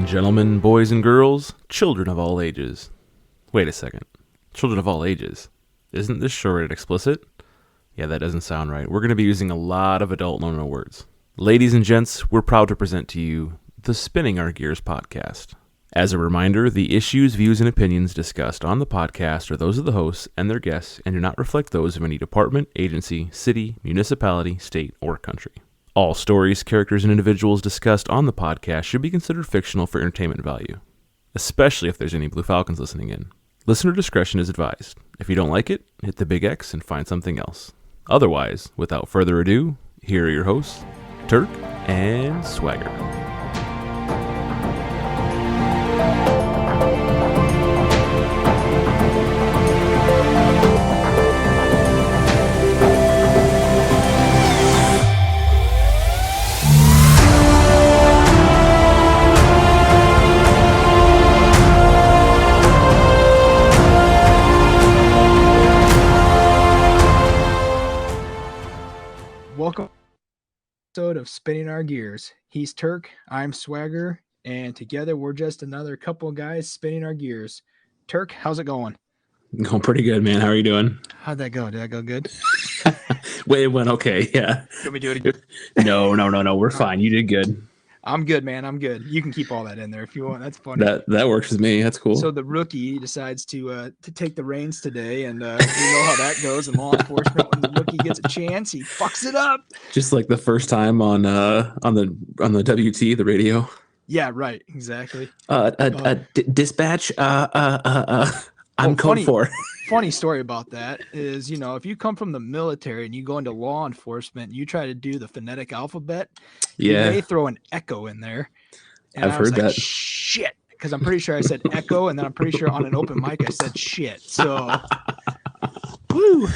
and gentlemen, boys and girls, children of all ages. Wait a second. Children of all ages. Isn't this show rated explicit? Yeah, that doesn't sound right. We're going to be using a lot of adult no-no words. Ladies and gents, we're proud to present to you the Spinning Our Gears podcast. As a reminder, the issues, views, and opinions discussed on the podcast are those of the hosts and their guests and do not reflect those of any department, agency, city, municipality, state, or country. All stories, characters, and individuals discussed on the podcast should be considered fictional for entertainment value, especially if there's any Blue Falcons listening in. Listener discretion is advised. If you don't like it, hit the big X and find something else. Otherwise, without further ado, here are your hosts, Turk and Swagger. Welcome to the episode of Spinning Our Gears. He's Turk, I'm Swagger, and together we're just another couple of guys spinning our gears. Turk, how's it going? Going pretty good, man. How are you doing? How'd that go? Did that go good? Wait, it went okay, yeah. Can we do it again? No. We're fine. You did good. I'm good, man. I'm good. You can keep all that in there if you want. That's funny. That works with me. That's cool. So the rookie decides to take the reins today, and you know how that goes in law enforcement. When the rookie gets a chance, he fucks it up. Just like the first time on the WT, the radio. Yeah, right. Exactly. Dispatch. I'm code 4. Funny story about that is, you know, if you come from the military and you go into law enforcement, you try to do the phonetic alphabet. Yeah, they throw an echo in there. And I've heard that. Shit, because I'm pretty sure I said echo, and then I'm pretty sure on an open mic I said shit. So, woo.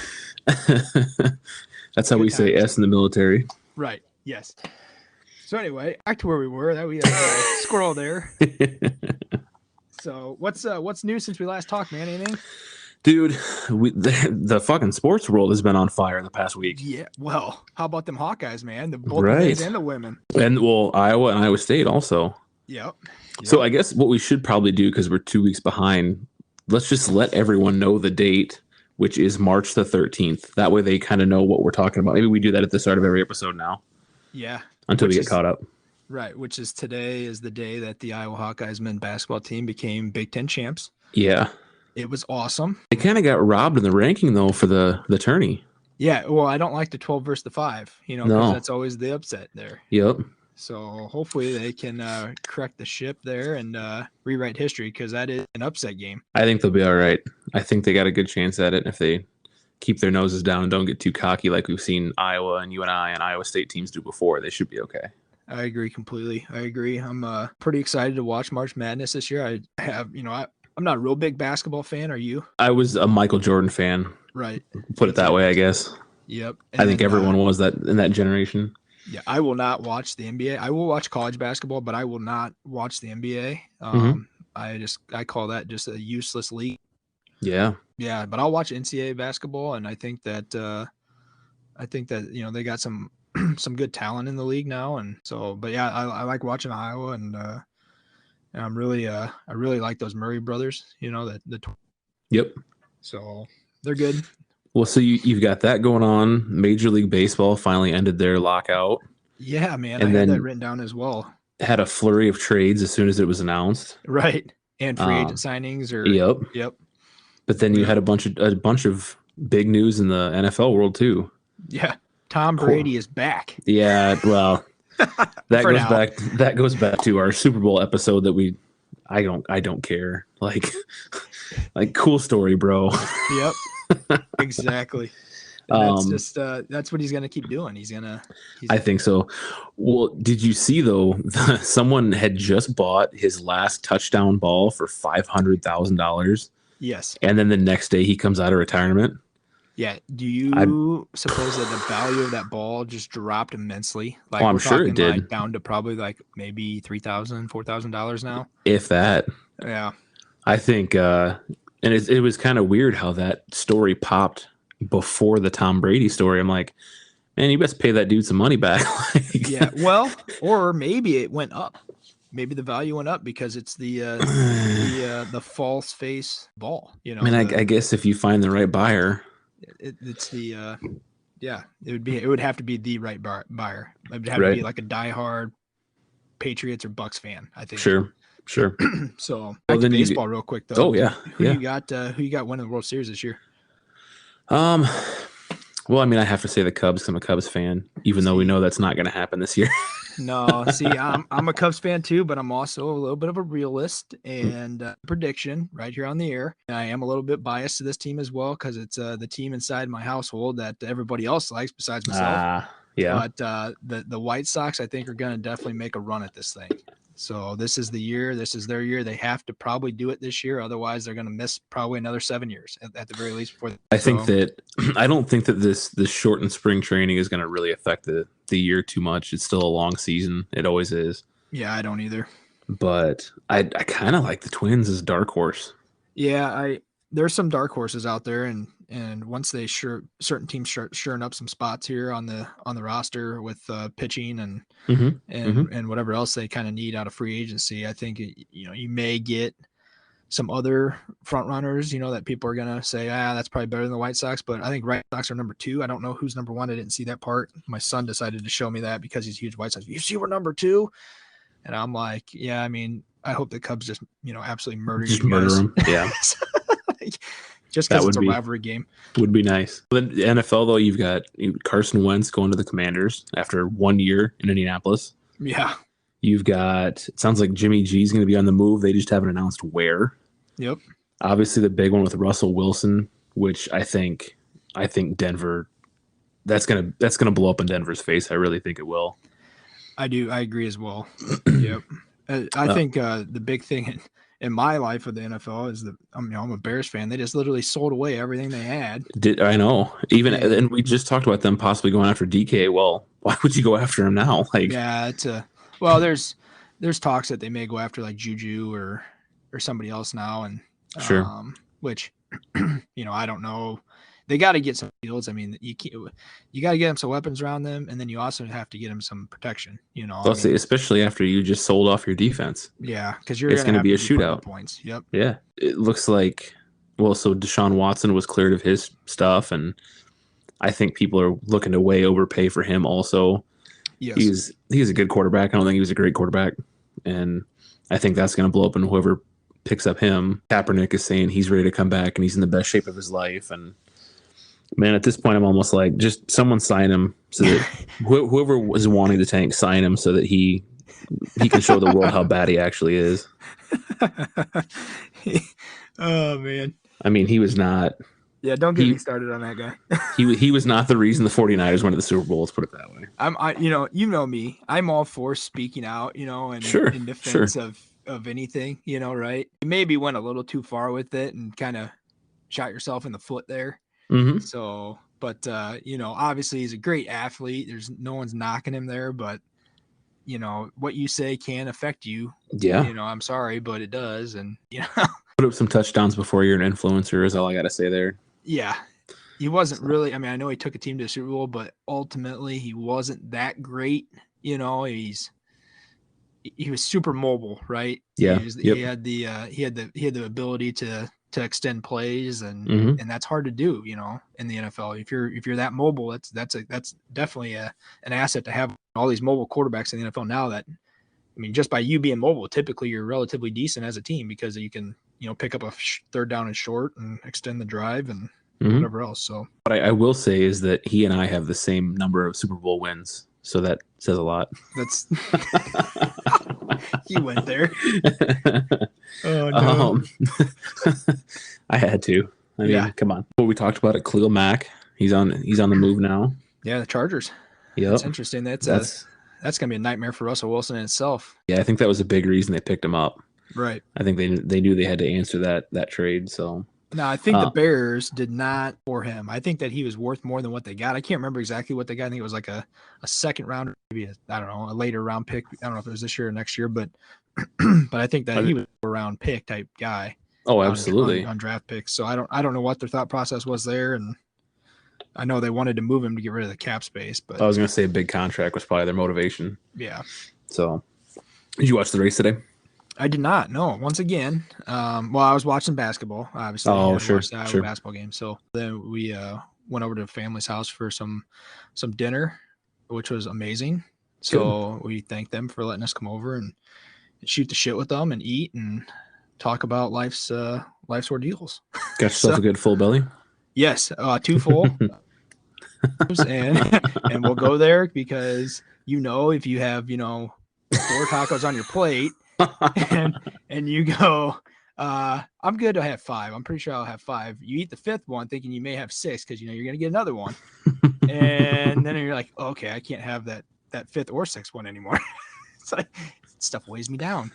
That's how we say S in the military. Right. Yes. So anyway, back to where we were. That we had a squirrel there. So what's new since we last talked, man? Anything? Dude, the fucking sports world has been on fire in the past week. Yeah, well, how about them Hawkeyes, man? Both the men's and the women. And, well, Iowa and Iowa State also. Yep. So I guess what we should probably do, because we're 2 weeks behind, let's just let everyone know the date, which is March the 13th. That way they kind of know what we're talking about. Maybe we do that at the start of every episode now. Yeah. Until we get caught up. Right, which is today is the day that the Iowa Hawkeyes men's basketball team became Big Ten champs. Yeah. It was awesome. They kind of got robbed in the ranking, though, for the tourney. Yeah, well, I don't like the 12 versus the 5, you know, because that's always the upset there. Yep. So hopefully they can correct the ship there and rewrite history, because that is an upset game. I think they'll be all right. I think they got a good chance at it if they keep their noses down and don't get too cocky like we've seen Iowa and UNI and Iowa State teams do before. They should be okay. I agree completely. I agree. I'm pretty excited to watch March Madness this year. I have, you know, I'm not a real big basketball fan. Are you? I was a Michael Jordan fan. Right. Put it that way, I guess. Yep. I think everyone was that in that generation. Yeah, I will not watch the NBA. I will watch college basketball, but I will not watch the NBA. I call that just a useless league. Yeah. Yeah, but I'll watch NCAA basketball, and I think that you know, they got some good talent in the league now, and so. But yeah, I like watching Iowa, and I'm really I really like those Murray brothers. You know that. Yep. So they're good. Well, so you've got that going on. Major League Baseball finally ended their lockout. Yeah, man. And I had that written down as well. Had a flurry of trades as soon as it was announced. Right. And free agent signings. Yep. But then you had a bunch of big news in the NFL world too. Yeah. Tom Brady is back. Yeah, well, that goes back to our Super Bowl episode that I don't care. Like cool story, bro. Yep. Exactly. That's just that's what he's gonna keep doing. I think so. Well, did you see though? Someone had just bought his last touchdown ball for $500,000. Yes. And then the next day he comes out of retirement. Yeah. Do you suppose that the value of that ball just dropped immensely? Like, I'm sure it did. Like down to probably like maybe $3,000, $4,000 now. If that. Yeah. I think, and it was kind of weird how that story popped before the Tom Brady story. I'm like, man, you best pay that dude some money back. Yeah, well, or maybe it went up. maybe the value went up because it's the false face ball. You I know, mean, I guess if you find the right buyer, it's the yeah, it would have to be the right buyer. It would have to right? be like a diehard Patriots or Bucks fan, I think. Sure. So Well, back to then baseball real quick though. Oh yeah, Who you got? Who you got winning the World Series this year? Well, I mean, I have to say the Cubs. 'Cause I'm a Cubs fan, even though we know that's not going to happen this year. No, see, I'm a Cubs fan too, but I'm also a little bit of a realist and prediction right here on the air. I am a little bit biased to this team as well because it's the team inside my household that everybody else likes besides myself. Yeah. But the White Sox, I think, are going to definitely make a run at this thing. So this is the year. This is their year. They have to probably do it this year. Otherwise, they're going to miss probably another 7 years at the very least. I don't think that this shortened spring training is going to really affect the year too much. It's still a long season. It always is. Yeah, I don't either. But I kind of like the Twins as dark horse. Yeah, there's some dark horses out there, and once they certain teams shoring up some spots here on the roster with pitching and whatever else they kind of need out of free agency, I think you may get some other front runners, that people are gonna say, that's probably better than the White Sox. But I think White Sox are number 2. I don't know who's number 1. I didn't see that part. My son decided to show me that because he's a huge White Sox. You see, we're number 2, and I'm like, yeah. I mean, I hope the Cubs just absolutely murder them. Yeah. Just because it's a rivalry game. Would be nice. Then the NFL, though, you've got Carson Wentz going to the Commanders after 1 year in Indianapolis. Yeah. You've got, it sounds like Jimmy G's going to be on the move. They just haven't announced where. Yep. Obviously, the big one with Russell Wilson, which I think Denver, that's gonna blow up in Denver's face. I really think it will. I do. I agree as well. Yep. I think the big thing in my life with the NFL is that I'm a Bears fan. They just literally sold away everything they had. I know. And we just talked about them possibly going after DK. Well, why would you go after him now? There's talks that they may go after like Juju or somebody else now, and sure. Which I don't know. They got to get some fields. I mean, you got to get them some weapons around them, and then you also have to get them some protection. Especially after you just sold off your defense. Yeah, because it's going to be a shootout. Points. Yep. Yeah, it looks like. Well, so Deshaun Watson was cleared of his stuff, and I think people are looking to way overpay for him. Also, yes, he's a good quarterback. I don't think he was a great quarterback, and I think that's going to blow up. And whoever picks up him, Kaepernick is saying he's ready to come back and he's in the best shape of his life. And man, at this point, I'm almost like, just someone sign him so that whoever was wanting to tank, sign him so that he can show the world how bad he actually is. Oh man. I mean, he was not. Yeah, don't get me started on that guy. he was not the reason the 49ers went to the Super Bowl. Let's put it that way. You know me. I'm all for speaking out, and in defense of anything, right? You maybe went a little too far with it and kind of shot yourself in the foot there. Mm-hmm. So, but obviously he's a great athlete. There's no one's knocking him there, but what you say can affect you. Yeah. I'm sorry, but it does. And, put up some touchdowns before you're an influencer is all I got to say there. Yeah. He wasn't really, I know he took a team to the Super Bowl, but ultimately he wasn't that great. He was super mobile, right? Yeah. He had the ability to extend plays and that's hard to do, in the NFL. If you're that mobile, that's definitely an asset to have. All these mobile quarterbacks in the NFL now that, just by you being mobile, typically you're relatively decent as a team because you can, pick up a third down and short and extend the drive and whatever else. So what I will say is that he and I have the same number of Super Bowl wins. So that says a lot. That's he went there. Oh no. I had to. I mean, come on. What we talked about at Khalil Mack. He's on the move now. Yeah, the Chargers. Yeah, that's interesting. That's gonna be a nightmare for Russell Wilson in itself. Yeah, I think that was a big reason they picked him up. Right. I think they knew they had to answer that trade. So no, I think the Bears did not for him. I think that he was worth more than what they got. I can't remember exactly what they got. I think it was like a second round, maybe a later round pick. I don't know if it was this year or next year, but I think that he was a round pick type guy. Oh, absolutely. On draft picks. So I don't know what their thought process was there, and I know they wanted to move him to get rid of the cap space. But I was going to say a big contract was probably their motivation. Yeah. So Did you watch the race today? I did not. No. Once again, well, I was watching basketball. Obviously, Oh, I sure, watched the Iowa sure. basketball game. So then we went over to family's house for some dinner, which was amazing. Good. So we thanked them for letting us come over and shoot the shit with them and eat and talk about life's ordeals. Got yourself So a good full belly. yes, two full, and we'll go there because if you have 4 tacos on your plate and you go, I'm good to have 5. I'm pretty sure I'll have 5. You eat the 5th one thinking you may have 6 because you're gonna get another one, and then you're like, okay, I can't have that 5th or 6th one anymore. It's like stuff weighs me down.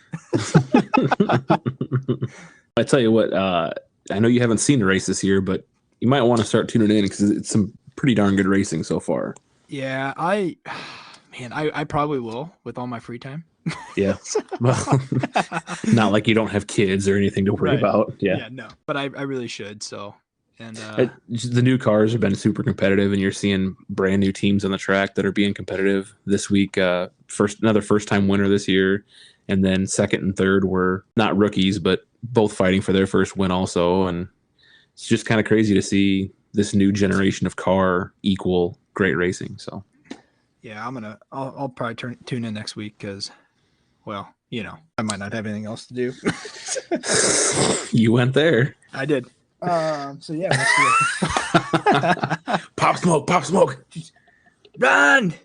I tell you what, I know you haven't seen the race this year, but you might want to start tuning in because it's some pretty darn good racing so far. Yeah, I probably will with all my free time. Yeah. Well, not like you don't have kids or anything to worry about. Yeah. No, but I really should. So, and the new cars have been super competitive, and you're seeing brand new teams on the track that are being competitive this week. Another first time winner this year, and then second and third were not rookies, but both fighting for their first win also. And it's just kind of crazy to see this new generation of car equal great racing. So yeah, I'll probably tune in next week because, well, I might not have anything else to do. You went there. I did. So yeah, Pop smoke, run.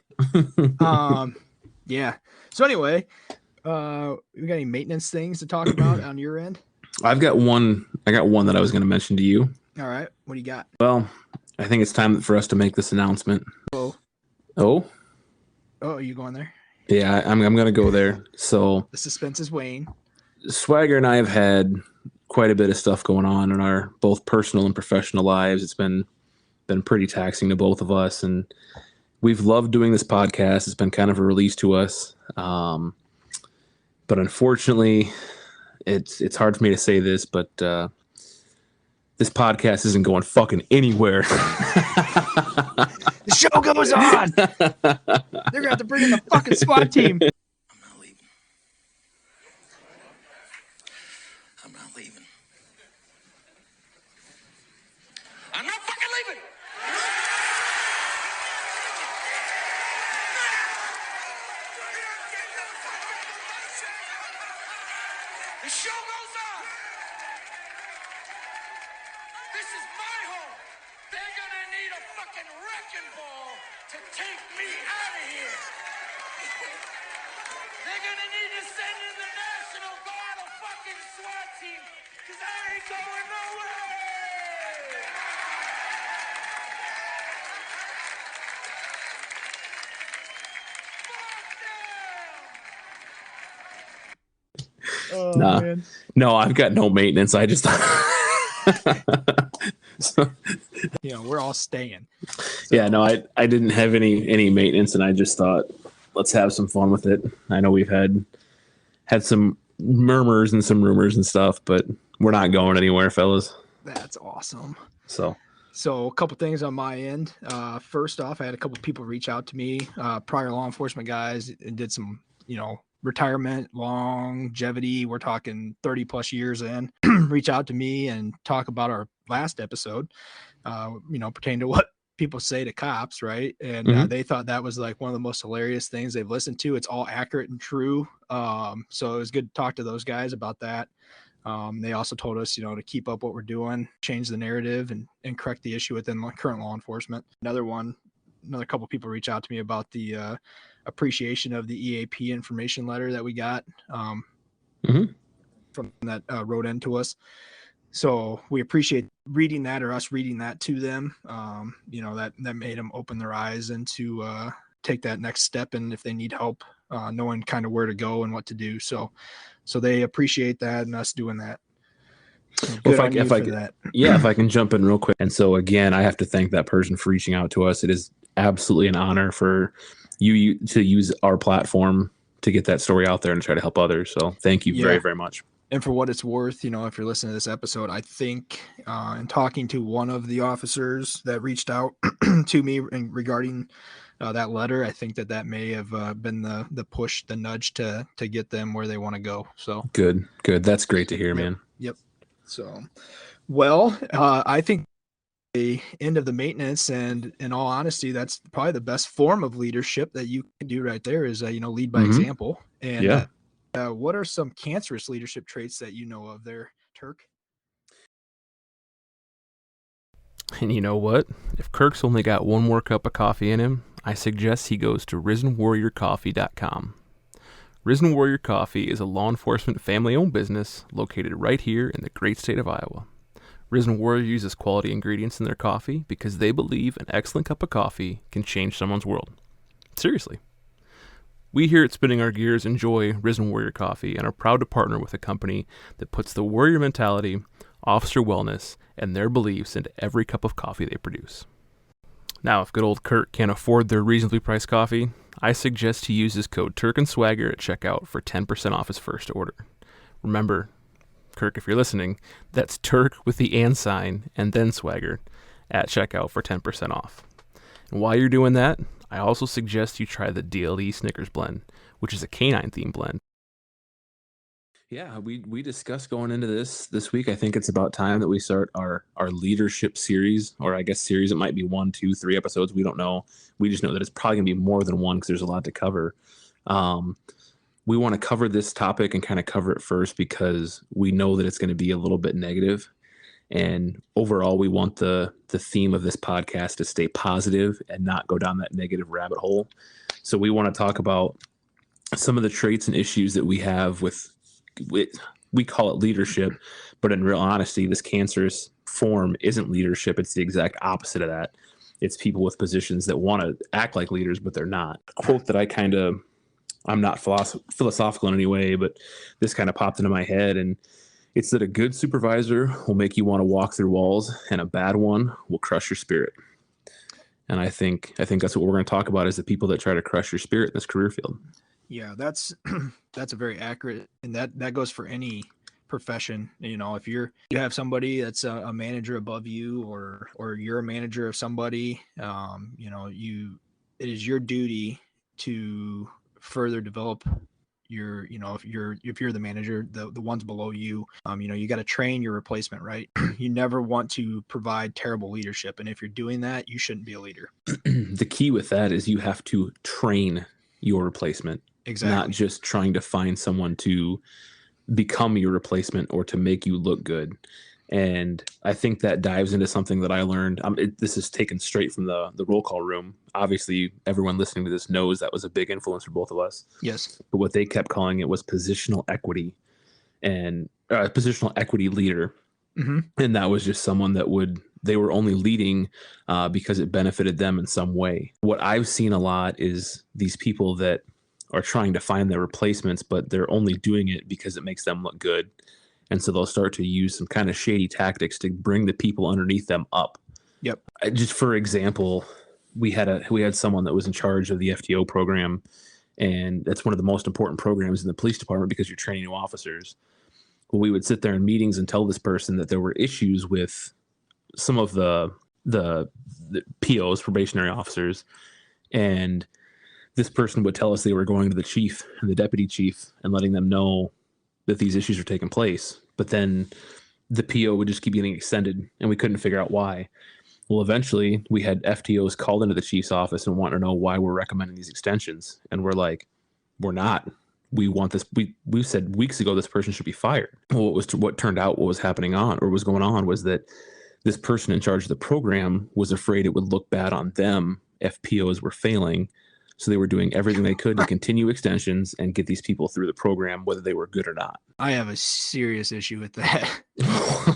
Yeah. So anyway, we got any maintenance things to talk about on your end? I got one that I was going to mention to you. All right. What do you got? Well, I think it's time for us to make this announcement. Oh, are you going there? Yeah, I'm going to go there. So the suspense is weighing. Swagger and I have had quite a bit of stuff going on in our both personal and professional lives. It's been pretty taxing to both of us, and we've loved doing this podcast. It's been kind of a release to us. But unfortunately, it's hard for me to say this, but this podcast isn't going fucking anywhere. The show goes on. They're gonna have to bring in the fucking SWAT team. I'm not leaving. I'm not fucking leaving. The show goes on. This is my home. They're gonna need a fucking wrecking ball to take me out of here. They're gonna need to send in the National Guard, a fucking SWAT team, because I ain't going nowhere. Oh, Nah. man. No, I've got no maintenance. I just so, We're all staying. So, yeah, no, I didn't have any maintenance, and I just thought let's have some fun with it. I know we've had some murmurs and some rumors and stuff, but we're not going anywhere, fellas. that's awesome. So a couple things on my end. First off, I had a couple people reach out to me, prior law enforcement guys, and did some, retirement, longevity. We're talking 30 plus years in. Reach out to me and talk about our last episode, pertaining to what people say to cops, right? And they thought that was like one of the most hilarious things they've listened to. It's all accurate and true. So it was good to talk to those guys about that. They also told us, to keep up what we're doing, change the narrative, and correct the issue within current law enforcement. Another couple people reach out to me about the appreciation of the EAP information letter that we got from that wrote into us. So we appreciate reading that, or us reading that to them. That made them open their eyes and to take that next step, and if they need help, knowing kind of where to go and what to do. So they appreciate that and us doing that. So if I can jump in real quick. And so again, I have to thank that person for reaching out to us. It is absolutely an honor for you to use our platform to get that story out there and try to help others. So thank you very, very much. And for what it's worth, if you're listening to this episode, I think in talking to one of the officers that reached out to me regarding that letter, I think that may have been the push, the nudge to get them where they want to go. So Good. That's great to hear, man. Yep. So, well, I think the end of the maintenance, and in all honesty, that's probably the best form of leadership that you can do right there is, lead by example. And Yeah. what are some cancerous leadership traits that you know of there, Turk? And you know what? If Kirk's only got one more cup of coffee in him, I suggest he goes to risenwarriorcoffee.com. Risen Warrior Coffee is a law enforcement family-owned business located right here in the great state of Iowa. Risen Warrior uses quality ingredients in their coffee because they believe an excellent cup of coffee can change someone's world. Seriously. We here at Spinning Our Gears enjoy Risen Warrior Coffee and are proud to partner with a company that puts the warrior mentality, officer wellness, and their beliefs into every cup of coffee they produce. Now, if good old Kirk can't afford their reasonably priced coffee, I suggest he uses code TURKANDSWAGGER at checkout for 10% off his first order. Remember, Kirk, if you're listening, that's Turk with the and sign and then swagger at checkout for 10% off. And while you're doing that, I also suggest you try the DLE Snickers blend, which is a canine themed blend. Yeah, we discussed going into this week. I think it's about time that we start our leadership series, or I guess series. It might be 1, 2, 3 episodes. We don't know. We just know that it's probably going to be more than one because there's a lot to cover. We want to cover this topic and kind of cover it first because we know that it's going to be a little bit negative. And overall, we want the theme of this podcast to stay positive and not go down that negative rabbit hole. So we want to talk about some of the traits and issues that we have with we call it leadership, but in real honesty, this cancerous form isn't leadership. It's the exact opposite of that. It's people with positions that want to act like leaders, but they're not. A quote that I'm not philosophical in any way, but this kind of popped into my head, and it's that a good supervisor will make you want to walk through walls, and a bad one will crush your spirit. And I think that's what we're going to talk about is the people that try to crush your spirit in this career field. Yeah, that's a very accurate, and that goes for any profession. If you have somebody that's a manager above you, or you're a manager of somebody, it is your duty to further develop your, if you're the manager, the ones below you, you got to train your replacement, right? You never want to provide terrible leadership, and if you're doing that, you shouldn't be a leader. The key with that is you have to train your replacement. Exactly. Not just trying to find someone to become your replacement or to make you look good. And I think that dives into something that I learned. This is taken straight from the roll call room. Obviously, everyone listening to this knows that was a big influence for both of us. Yes. But what they kept calling it was positional equity and positional equity leader. Mm-hmm. And that was just someone that they were only leading because it benefited them in some way. What I've seen a lot is these people that are trying to find their replacements, but they're only doing it because it makes them look good. And so they'll start to use some kind of shady tactics to bring the people underneath them up. Yep. Just for example, we had someone that was in charge of the FTO program, and that's one of the most important programs in the police department because you're training new officers. Well, we would sit there in meetings and tell this person that there were issues with some of the POs, probationary officers, and this person would tell us they were going to the chief and the deputy chief and letting them know that these issues are taking place. But then the PO would just keep getting extended, and we couldn't figure out why. Well, eventually, we had FTOs called into the chief's office and want to know why we're recommending these extensions. And we're like, we're not. We want this. We said weeks ago this person should be fired. Well, what turned out what was happening was going on was that this person in charge of the program was afraid it would look bad on them if POs were failing. So they were doing everything they could to continue extensions and get these people through the program, whether they were good or not. I have a serious issue with that.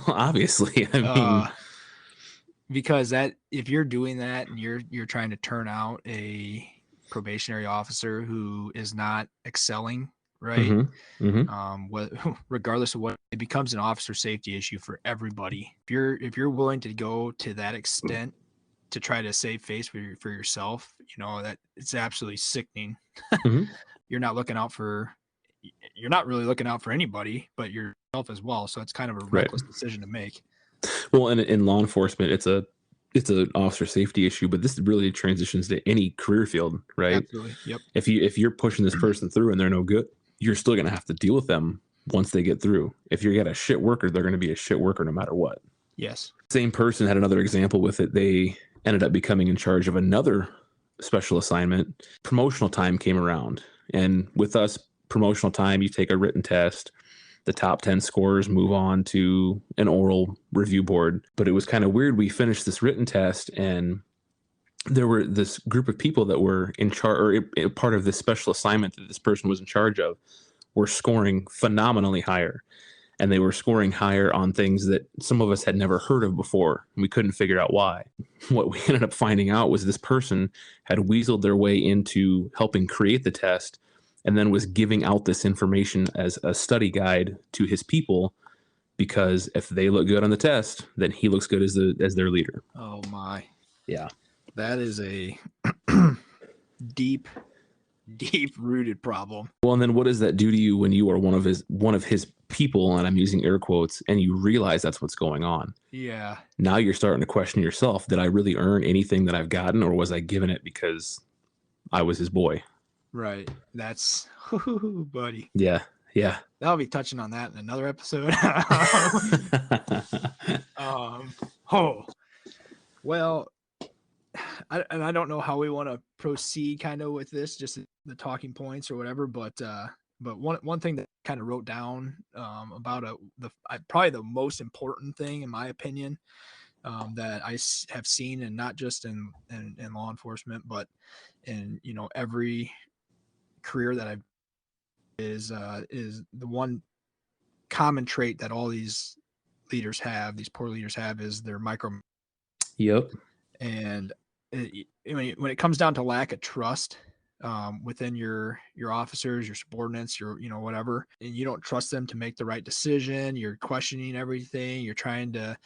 Obviously, I mean, because if you're doing that and you're trying to turn out a probationary officer who is not excelling, right? Mm-hmm. Mm-hmm. Regardless of what, it becomes an officer safety issue for everybody. If you're willing to go to that extent to try to save face for yourself, that it's absolutely sickening. Mm-hmm. You're not really looking out for anybody but yourself as well. So it's kind of a reckless decision to make. Well, and in law enforcement, it's it's an officer safety issue, but this really transitions to any career field, right? Absolutely. Yep. If you're pushing this person through and they're no good, you're still going to have to deal with them once they get through. If you got a shit worker, they're going to be a shit worker no matter what. Yes. Same person had another example with it. They ended up becoming in charge of another special assignment. Promotional time came around, and with us, promotional time, you take a written test. The top 10 scores move on to an oral review board. But it was kind of weird. We finished this written test, and there were this group of people that were in charge, or part of this special assignment that this person was in charge of, were scoring phenomenally higher. And they were scoring higher on things that some of us had never heard of before. And we couldn't figure out why. What we ended up finding out was this person had weaseled their way into helping create the test, and then was giving out this information as a study guide to his people, because if they look good on the test, then he looks good as their leader. Oh my. Yeah. That is a deep rooted problem. Well, and then what does that do to you when you are one of his people, and I'm using air quotes, and you realize that's what's going on? Yeah. Now you're starting to question yourself. Did I really earn anything that I've gotten, or was I given it because I was his boy? Right. That's buddy. Yeah. Yeah. I'll be touching on that in another episode. Well, I don't know how we want to proceed kind of with this, just the talking points or whatever, but one thing that I kind of wrote down about probably the most important thing in my opinion that I have seen, and not just in law enforcement, but in every career that I've is the one common trait that all these poor leaders have, is their micro. Yep. And when it comes down to lack of trust within your officers, your subordinates, your whatever, and you don't trust them to make the right decision, you're questioning everything, you're trying to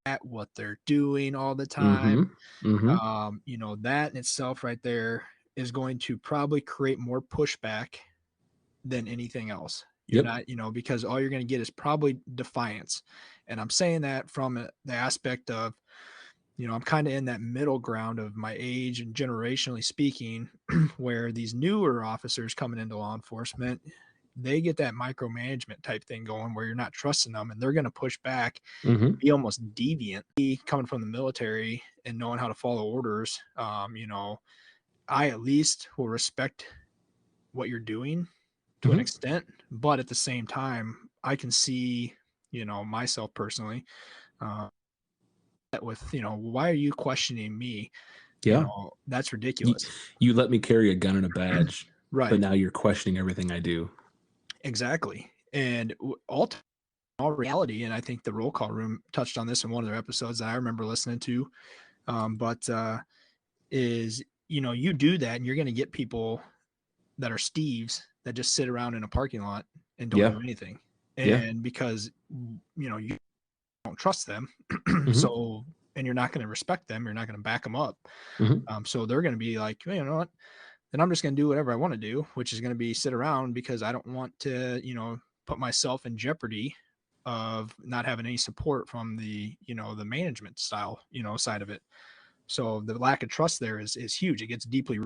at what they're doing all the time. That in itself right there is going to probably create more pushback than anything else. You're not, because all you're going to get is probably defiance. And I'm saying that from the aspect of, I'm kind of in that middle ground of my age and generationally speaking, where these newer officers coming into law enforcement, they get that micromanagement type thing going where you're not trusting them, and they're going to push back, be almost deviant. Coming from the military and knowing how to follow orders, I at least will respect what you're doing to an extent, but at the same time, I can see, myself personally, with, why are you questioning me? Yeah. That's ridiculous. You let me carry a gun and a badge, Right. But now you're questioning everything I do. Exactly. And all reality, and I think the Roll Call Room touched on this in one of their episodes that I remember listening to, is, you do that and you're going to get people that are Steves that just sit around in a parking lot and don't do anything. And because, you don't trust them. So, and you're not going to respect them. You're not going to back them up. So they're going to be like, you know what, then I'm just going to do whatever I want to do, which is going to be sit around, because I don't want to, put myself in jeopardy of not having any support from the, the management style, side of it. So the lack of trust there is huge. It gets deeply.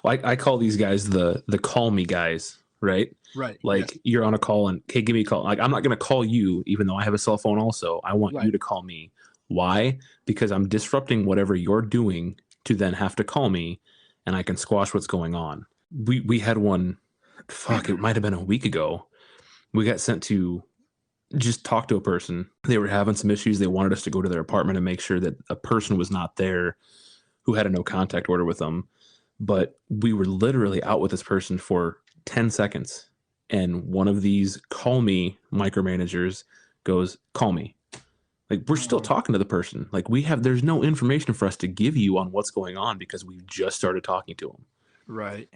Well, I call these guys the call me guys, right? Right. Like you're on a call and, hey, give me a call. Like, I'm not going to call you, even though I have a cell phone also. I want you to call me. Why? Because I'm disrupting whatever you're doing to then have to call me, and I can squash what's going on. We had one, it might have been a week ago. We got sent to just talk to a person. They were having some issues. They wanted us to go to their apartment and make sure that a person was not there who had a no contact order with them. But we were literally out with this person for 10 seconds. And one of these call me micromanagers goes, call me. Like, we're still talking to the person. Like, there's no information for us to give you on what's going on because we just started talking to them. Right.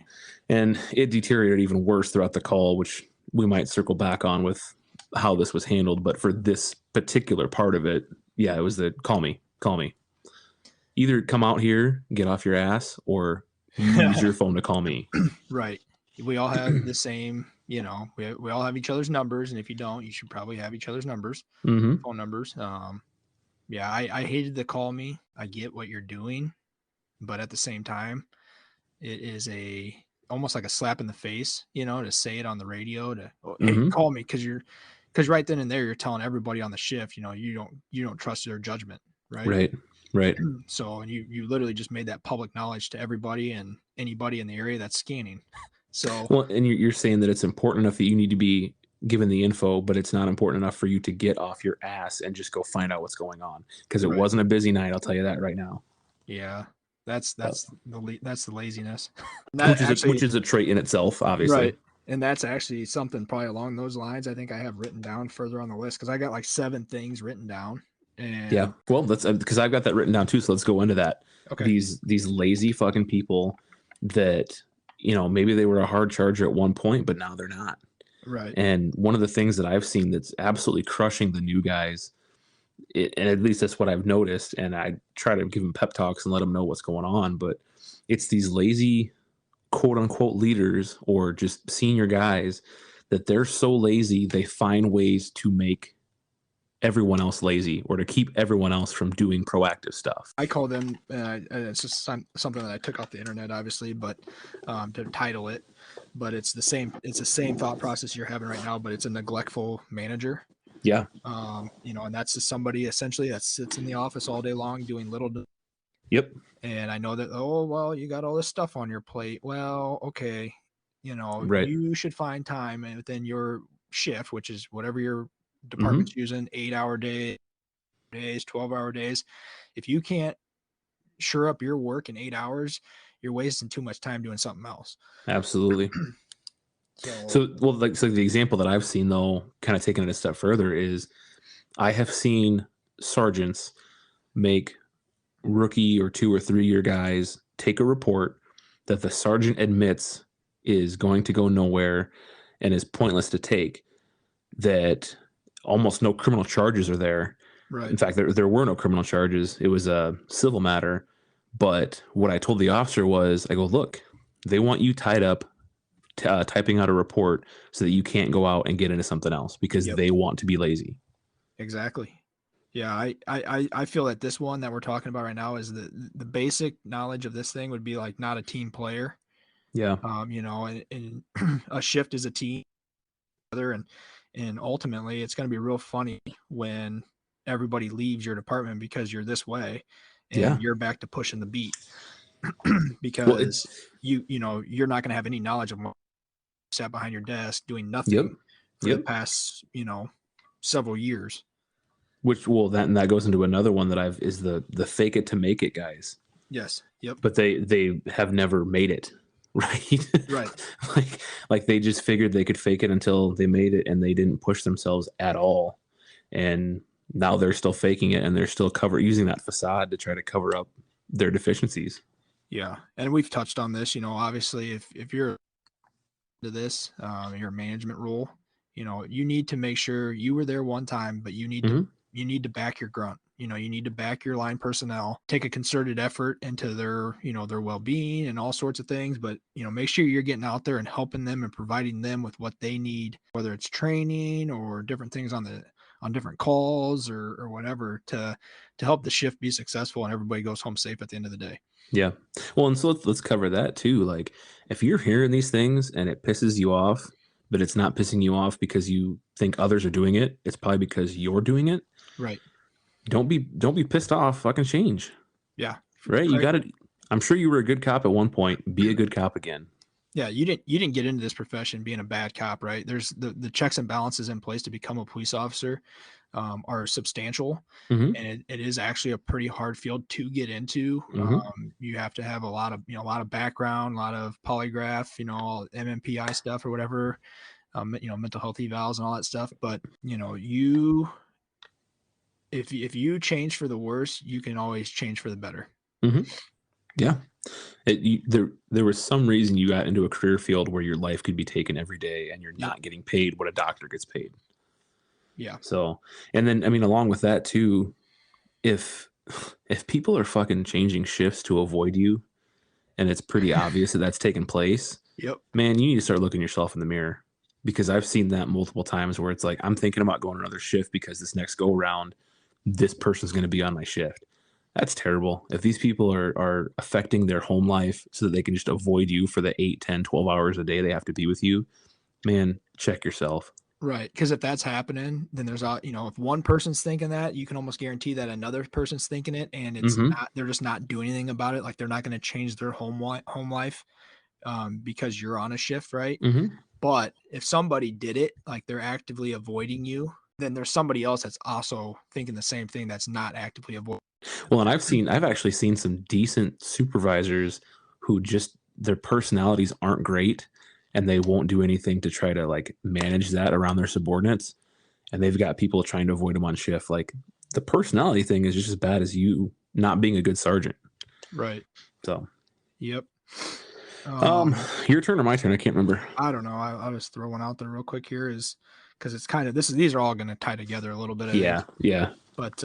And it deteriorated even worse throughout the call, which we might circle back on with how this was handled. But for this particular part of it, it was the call me. Either come out here, get off your ass, or use your phone to call me. Right. We all have the same, we all have each other's numbers. And if you don't, you should probably have each other's numbers, phone numbers. Yeah, I hated the call me. I get what you're doing, but at the same time, it is almost like a slap in the face, to say it on the radio to, oh, hey, Hmm. call me because right then and there you're telling everybody on the shift, you don't trust their judgment, right? Right. Right. So and you literally just made that public knowledge to everybody and anybody in the area that's scanning. So Well, and you're saying that it's important enough that you need to be given the info, but it's not important enough for you to get off your ass and just go find out what's going on, because it right. wasn't a busy night. I'll tell you that right now. Yeah. That's Uh, that's the laziness. which That is actually which is a trait in itself, obviously. right. And that's actually something probably along those lines I think I have written down further on the list because I got like 7 things written down. Yeah. And Well, that's because I've got that written down too. So let's go into that. okay. These lazy fucking people that maybe they were a hard charger at one point, but now they're not. Right. And one of the things that I've seen that's absolutely crushing the new guys, and at least that's what I've noticed, and I try to give them pep talks and let them know what's going on, but it's these lazy quote unquote leaders or just senior guys that they're so lazy they find ways to make everyone else lazy or to keep everyone else from doing proactive stuff. I call them, it's just something that I took off the internet, obviously, but to title it, but it's the same thought process you're having right now, but it's a neglectful manager. Yeah. And that's just somebody essentially that sits in the office all day long doing little. Yep. And I know that, oh, well, you got all this stuff on your plate. Well, okay. Right. You should find time within your shift, which is whatever your Mm-hmm. department's using, 8-hour days, 12-hour days. If you can't sure up your work in 8 hours, you're wasting too much time doing something else. Absolutely. So the example that I've seen, though, kind of taking it a step further, is I have seen sergeants make rookie or 2 or 3 year guys take a report that the sergeant admits is going to go nowhere and is pointless to take, that almost no criminal charges are there. Right. In fact, there were no criminal charges. It was a civil matter. But what I told the officer was, I go, look, they want you tied up typing out a report so that you can't go out and get into something else because they want to be lazy. Exactly. Yeah, I feel that this one that we're talking about right now is the basic knowledge of this thing would be like not a team player. Yeah. And a shift is a team, and ultimately it's going to be real funny when everybody leaves your department because you're this way, and you're back to pushing the beat because you're not going to have any knowledge of what sat behind your desk doing nothing for the past several years. Which that goes into another one that is the fake it to make it guys. Yes. Yep. But they have never made it. Right. Right. like they just figured they could fake it until they made it, and they didn't push themselves at all. And now they're still faking it, and they're still using that facade to try to cover up their deficiencies. Yeah. And we've touched on this, obviously if you're to this, your management role, you need to make sure you were there one time, but you need to back your grunt. You need to back your line personnel, take a concerted effort into their well-being and all sorts of things, but make sure you're getting out there and helping them and providing them with what they need, whether it's training or different things on different calls or whatever to help the shift be successful and everybody goes home safe at the end of the day. Yeah. Well, and so let's cover that too. Like if you're hearing these things and it pisses you off, but it's not pissing you off because you think others are doing it, it's probably because you're doing it. Right. Don't be pissed off. Fucking change. Yeah. Right. You got to. I'm sure you were a good cop at one point. Be a good cop again. Yeah, you didn't get into this profession being a bad cop, right? There's the checks and balances in place to become a police officer are substantial, and it is actually a pretty hard field to get into. You have to have a lot of background, a lot of polygraph, MMPI stuff or whatever, mental health evals and all that stuff. But if you change for the worse, you can always change for the better. Yeah. There was some reason you got into a career field where your life could be taken every day and you're not getting paid what a doctor gets paid. Yeah. So, and then, I mean, along with that too, if people are fucking changing shifts to avoid you and it's pretty obvious that that's taking place, man, you need to start looking yourself in the mirror, because I've seen that multiple times where it's like, I'm thinking about going another shift because this next go round, this person's going to be on my shift. That's terrible. If these people are affecting their home life so that they can just avoid you for the 8, 10, 12 hours a day they have to be with you, man, check yourself. Right. Because if that's happening, then there's if one person's thinking that, you can almost guarantee that another person's thinking it, and it's not. They're just not doing anything about it. Like they're not going to change their home life because you're on a shift, right? But if somebody did it, like they're actively avoiding you, then there's somebody else that's also thinking the same thing that's not actively avoiding. Well, and I've actually seen some decent supervisors who just their personalities aren't great, and they won't do anything to try to like manage that around their subordinates. And they've got people trying to avoid them on shift. Like the personality thing is just as bad as you not being a good sergeant. Right. So. Yep. Your turn or my turn? I can't remember. I don't know. I'll just throw one out there real quick here, is because it's kind of these are all going to tie together a little bit. Yeah. But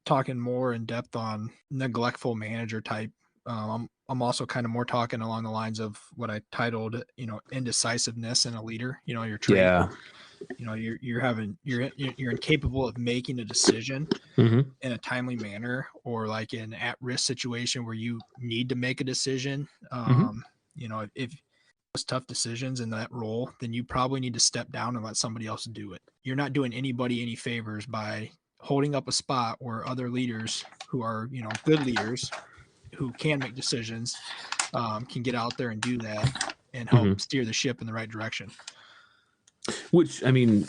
talking more in depth on neglectful manager type. I'm also kind of more talking along the lines of what I titled, indecisiveness in a leader. You're trained. Yeah. You're incapable of making a decision in a timely manner, or like an at-risk situation where you need to make a decision. If it's tough decisions in that role, then you probably need to step down and let somebody else do it. You're not doing anybody any favors by holding up a spot where other leaders who are, good leaders who can make decisions, can get out there and do that and help steer the ship in the right direction. Which, I mean,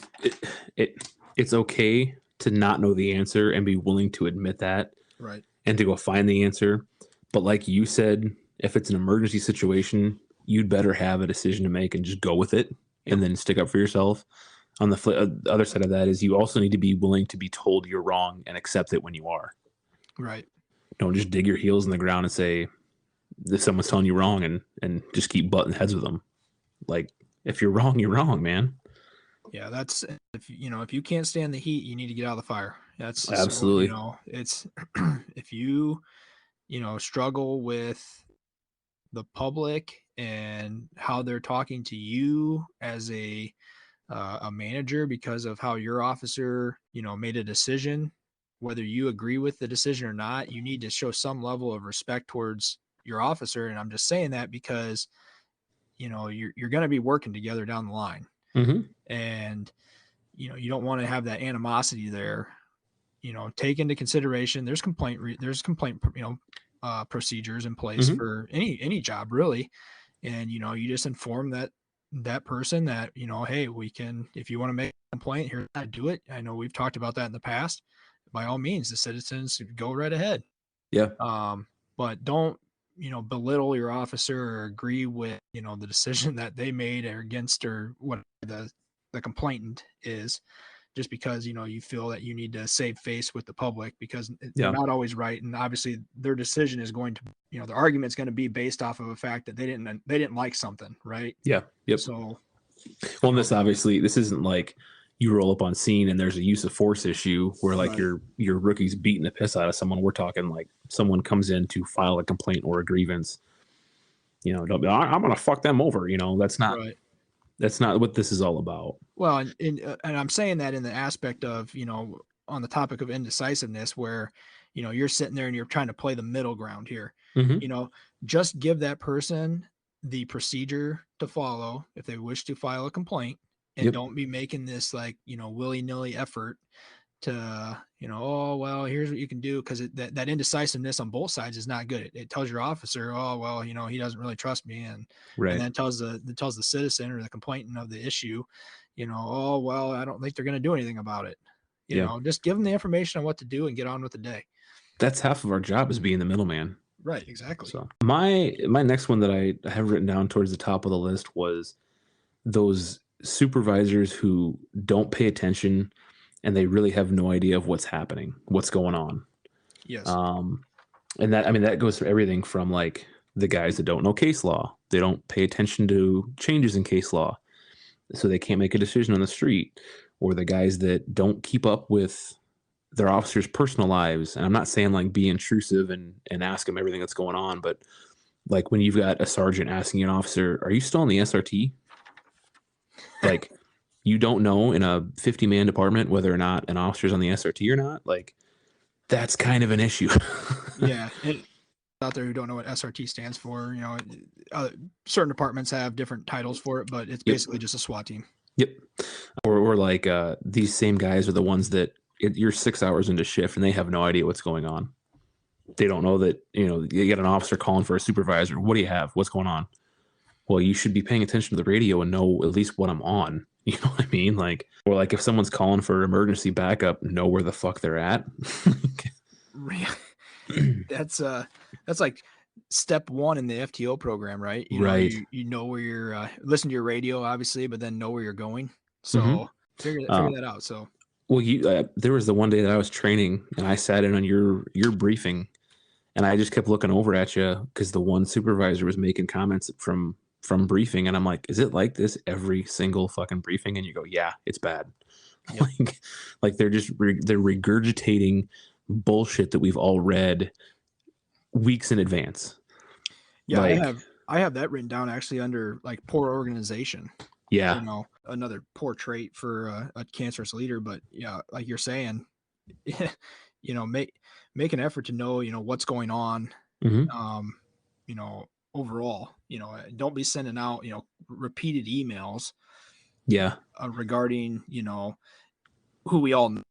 it's okay to not know the answer and be willing to admit that. Right. And to go find the answer. But like you said, if it's an emergency situation, you'd better have a decision to make and just go with it and then stick up for yourself. On the other side of that is you also need to be willing to be told you're wrong and accept it when you are. Right. Don't just dig your heels in the ground and say that someone's telling you wrong and just keep butting heads with them. Like, if you're wrong, man. Yeah, that's if you can't stand the heat, you need to get out of the fire. That's absolutely. It's if you struggle with the public and how they're talking to you as a manager because of how your officer made a decision, whether you agree with the decision or not, you need to show some level of respect towards your officer. And I'm just saying that because you're going to be working together down the line. And you don't want to have that animosity there. Take into consideration there's complaint procedures in place for any job really, and you just inform that person that hey, we can, if you want to make a complaint here, I do it. I know we've talked about that in the past. By all means, the citizens go right ahead. Yeah. But don't belittle your officer or agree with the decision that they made or against, or what the complainant is, just because you feel that you need to save face with the public, because they're not always right, and obviously their decision is going to the argument's going to be based off of a fact that they didn't like something, right? Yeah. Yep. So well, this obviously, this isn't like you roll up on scene and there's a use of force issue where like your rookie's beating the piss out of someone. We're talking like someone comes in to file a complaint or a grievance. Don't be, I'm gonna fuck them over. That's not right. That's not what this is all about. Well, and I'm saying that in the aspect of, on the topic of indecisiveness, where, you're sitting there and you're trying to play the middle ground here. Just give that person the procedure to follow if they wish to file a complaint, and don't be making this like, willy-nilly effort to, oh, well, here's what you can do. Cause that indecisiveness on both sides is not good. It tells your officer, oh, well, he doesn't really trust me. And then tells the citizen or the complainant of the issue, oh, well, I don't think they're going to do anything about it. Just give them the information on what to do and get on with the day. That's half of our job, is being the middleman. Right. Exactly. So my next one that I have written down towards the top of the list was those supervisors who don't pay attention and they really have no idea of what's happening, what's going on. Yes. And that goes for everything from like the guys that don't know case law. They don't pay attention to changes in case law, so they can't make a decision on the street, or the guys that don't keep up with their officers' personal lives. And I'm not saying like be intrusive and ask them everything that's going on, but like when you've got a sergeant asking an officer, are you still on the SRT? Like, you don't know in a 50-man department whether or not an officer's on the SRT or not. Like, that's kind of an issue. Yeah, and out there who don't know what SRT stands for, certain departments have different titles for it, but it's basically just a SWAT team. Yep. Or like these same guys are the ones that you're 6 hours into shift and they have no idea what's going on. They don't know that, you get an officer calling for a supervisor. What do you have? What's going on? Well, you should be paying attention to the radio and know at least what I'm on. You know what I mean? Like, or like if someone's calling for emergency backup, know where the fuck they're at. That's like step one in the FTO program, right? You know where you're listen to your radio, obviously, but then know where you're going. So figure that out. So, well, there was the one day that I was training and I sat in on your briefing, and I just kept looking over at you because the one supervisor was making comments from briefing, and I'm like, is it like this every single fucking briefing? And you go, yeah, it's bad. Yep. like they're just they're regurgitating bullshit that we've all read weeks in advance. Yeah, I have that written down actually under like poor organization. Yeah, another poor trait for a cancerous leader. But yeah, like you're saying, make an effort to know what's going on. Overall, don't be sending out repeated emails. Yeah, regarding who we all know.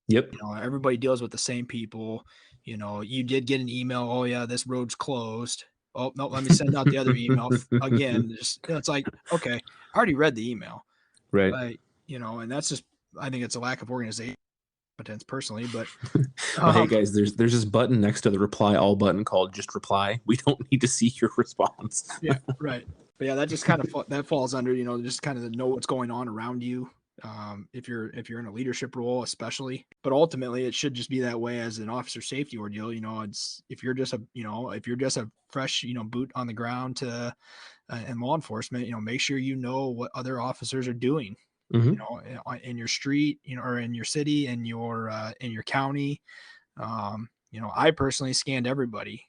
Yep. Everybody deals with the same people. You did get an email. Oh yeah, this road's closed. Oh no, let me send out the other email again. It's like, okay, I already read the email. Right. And that's just, I think it's a lack of organization competence personally, but hey guys, there's this button next to the reply all button called just reply. We don't need to see your response. Yeah, right. But yeah, that just kind of that falls under, just kind of know what's going on around you. If you're in a leadership role, especially, but ultimately it should just be that way as an officer safety ordeal. It's if you're just a fresh, boot on the ground to in law enforcement, make sure what other officers are doing, in your street, or in your city, in your county. I personally scanned everybody,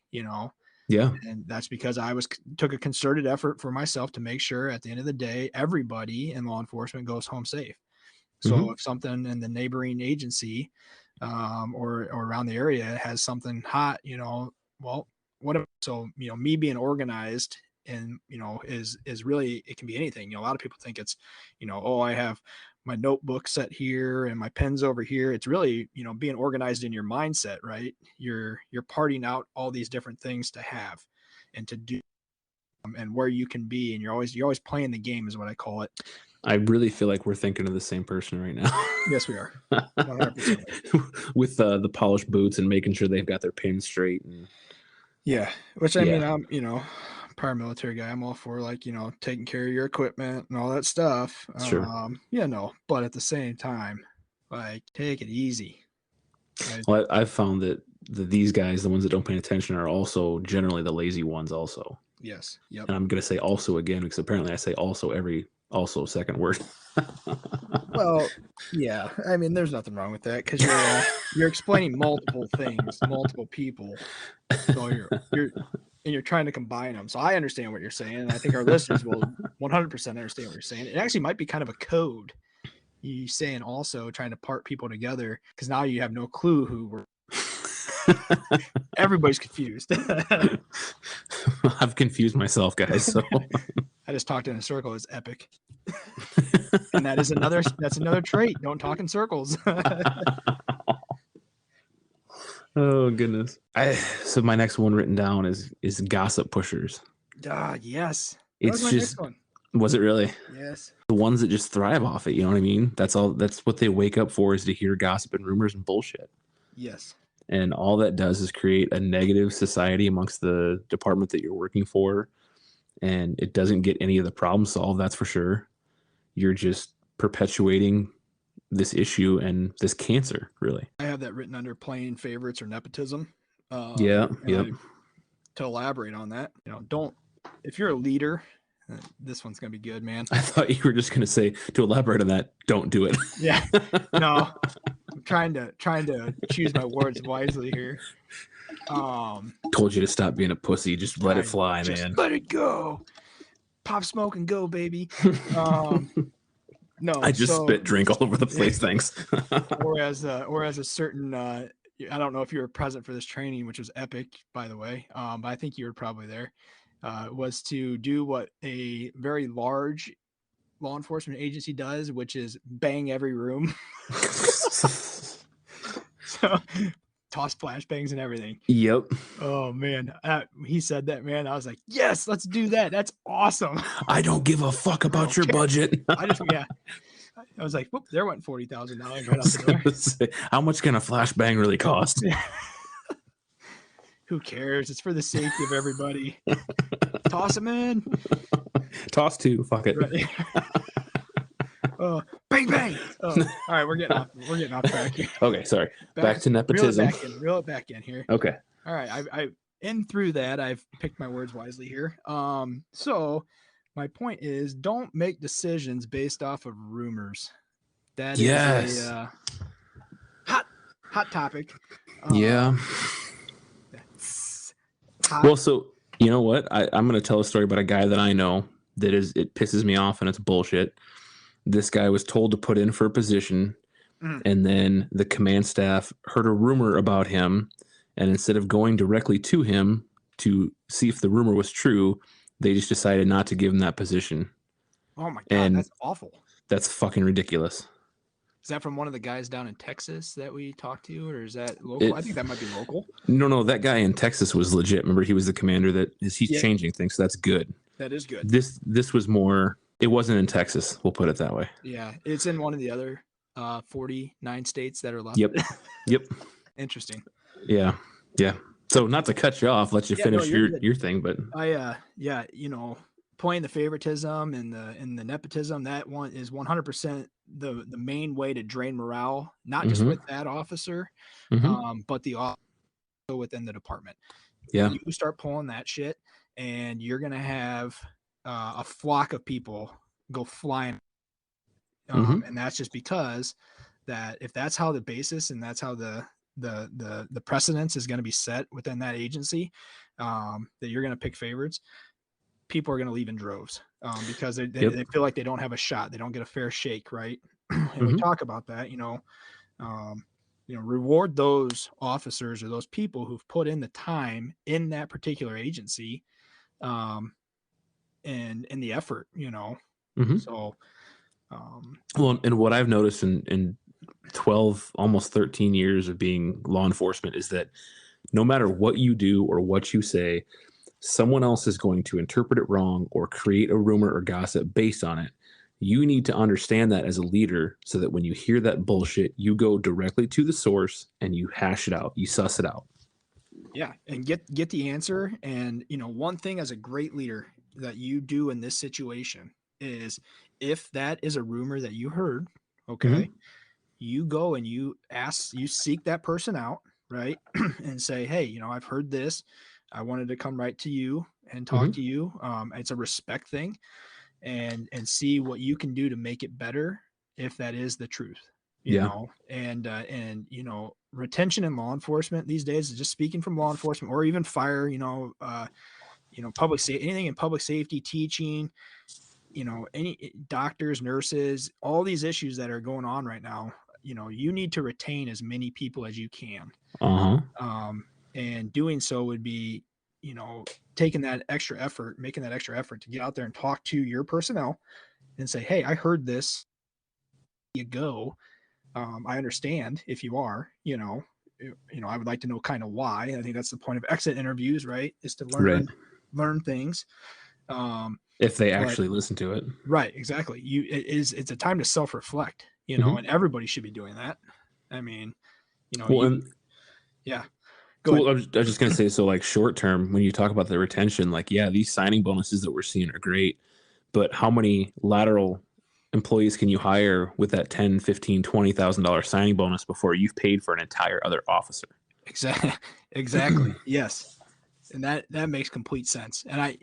Yeah. And that's because I took a concerted effort for myself to make sure at the end of the day, everybody in law enforcement goes home safe. So if something in the neighboring agency, or around the area has something hot, well, me being organized and, is really, it can be anything. A lot of people think it's, I have my notebook set here and my pen's over here. It's really, being organized in your mindset, right? You're parting out all these different things to have and to do, and where you can be. And you're always playing the game is what I call it. I really feel like we're thinking of the same person right now. Yes, we are. 100%. With the polished boots and making sure they've got their pins straight. And yeah, which I mean, I'm, paramilitary guy. I'm all for taking care of your equipment and all that stuff. Sure. But at the same time, take it easy. Right? Well, I've found that these guys, the ones that don't pay attention, are also generally the lazy ones also. Yes. Yep. And I'm going to say also again, because apparently I say also second word. Well, yeah. I mean, there's nothing wrong with that because you're explaining multiple things, multiple people. So you're trying to combine them. So I understand what you're saying, and I think our listeners will 100% understand what you're saying. It actually might be kind of a code. You saying also trying to part people together because now you have no clue who we're. Everybody's confused. I've confused myself, guys. So I just talked in a circle. It's epic. And that's another trait. Don't talk in circles. Oh goodness. So my next one written down is gossip pushers. Yes. It's my just next one. Was it really? Yes. The ones that just thrive off it, you know what I mean? That's what they wake up for, is to hear gossip and rumors and bullshit. Yes. And all that does is create a negative society amongst the department that you're working for. And it doesn't get any of the problems solved, that's for sure. You're just perpetuating this issue and this cancer, really. I have that written under playing favorites or nepotism. Yeah. To elaborate on that, if you're a leader, this one's going to be good, man. I thought you were just going to say, to elaborate on that, don't do it. Yeah. No, I'm trying to choose my words wisely here. Told you to stop being a pussy. Just let it fly, man. Let it go. Pop smoke and go, baby. No, I just so spit drink all over the place. Thanks. or as a certain I don't know if you were present for this training, which was epic, by the way, but I think you were probably there. Was to do what a very large law enforcement agency does, which is bang every room. So toss flashbangs and everything. Yep. Oh man, he said that, man. I was like, yes, let's do that. That's awesome. I don't give a fuck about your budget. I was like, whoop, there went $40,000 right out the door. How much can a flashbang really cost? Who cares? It's for the safety of everybody. Toss them in. Toss two. Fuck it. Right. Bang bang. Oh, all right, we're getting off track here. Okay, sorry. Back to nepotism. Reel it back in here. Okay. All right. I through that, I've picked my words wisely here. So my point is, don't make decisions based off of rumors. That is a hot topic. Yeah. Hot. Well, so you know what? I'm going to tell a story about a guy that I know it pisses me off and it's bullshit. This guy was told to put in for a position, and then the command staff heard a rumor about him, and instead of going directly to him to see if the rumor was true, they just decided not to give him that position. Oh my God, that's awful. That's fucking ridiculous. Is that from one of the guys down in Texas that we talked to, or is that local? I think that might be local. No, that guy in Texas was legit. Remember, he was the commander. He's changing things, so that's good. That is good. This was more. It wasn't in Texas. We'll put it that way. Yeah, it's in one of the other 49 states that are left. Yep. Interesting. Yeah. So not to cut you off, let you finish your thing, but playing the favoritism and the nepotism, that one is 100% the main way to drain morale, not just with that officer, but the officer within the department. Yeah. You start pulling that shit, and you're gonna have a flock of people go flying, and that's just because that if that's how the basis and that's how the precedence is going to be set within that agency, that you're going to pick favorites, people are going to leave in droves because they feel like they don't have a shot, they don't get a fair shake, right? And we talk about that, reward those officers or those people who've put in the time in that particular agency, and the effort, So, well, and what I've noticed in 12, almost 13 years of being law enforcement is that no matter what you do or what you say, someone else is going to interpret it wrong or create a rumor or gossip based on it. You need to understand that as a leader so that when you hear that bullshit, you go directly to the source and you hash it out. You suss it out. Yeah, and get the answer. And, one thing as a great leader that you do in this situation is, if that is a rumor that you heard, okay, you go and you seek that person out, right? And say, hey, I've heard this. I wanted to come right to you and talk to you. It's a respect thing, and see what you can do to make it better if that is the truth. You know, and retention in law enforcement these days is just speaking from law enforcement or even fire, public safety, anything in public safety, teaching, any doctors, nurses, all these issues that are going on right now, you need to retain as many people as you can. And doing so would be, making that extra effort to get out there and talk to your personnel and say, hey, I heard this. You go. I understand if you are, I would like to know kind of why. I think that's the point of exit interviews, right? Is to learn things. If they actually listen to it. Right. Exactly. It's a time to self-reflect, and everybody should be doing that. I mean, yeah. Well, I was just going to say, so like short term, when you talk about the retention, like, yeah, these signing bonuses that we're seeing are great, but how many lateral employees can you hire with that $10,000, $15,000, $20,000 signing bonus before you've paid for an entire other officer? Exactly. Yes. And that makes complete sense. And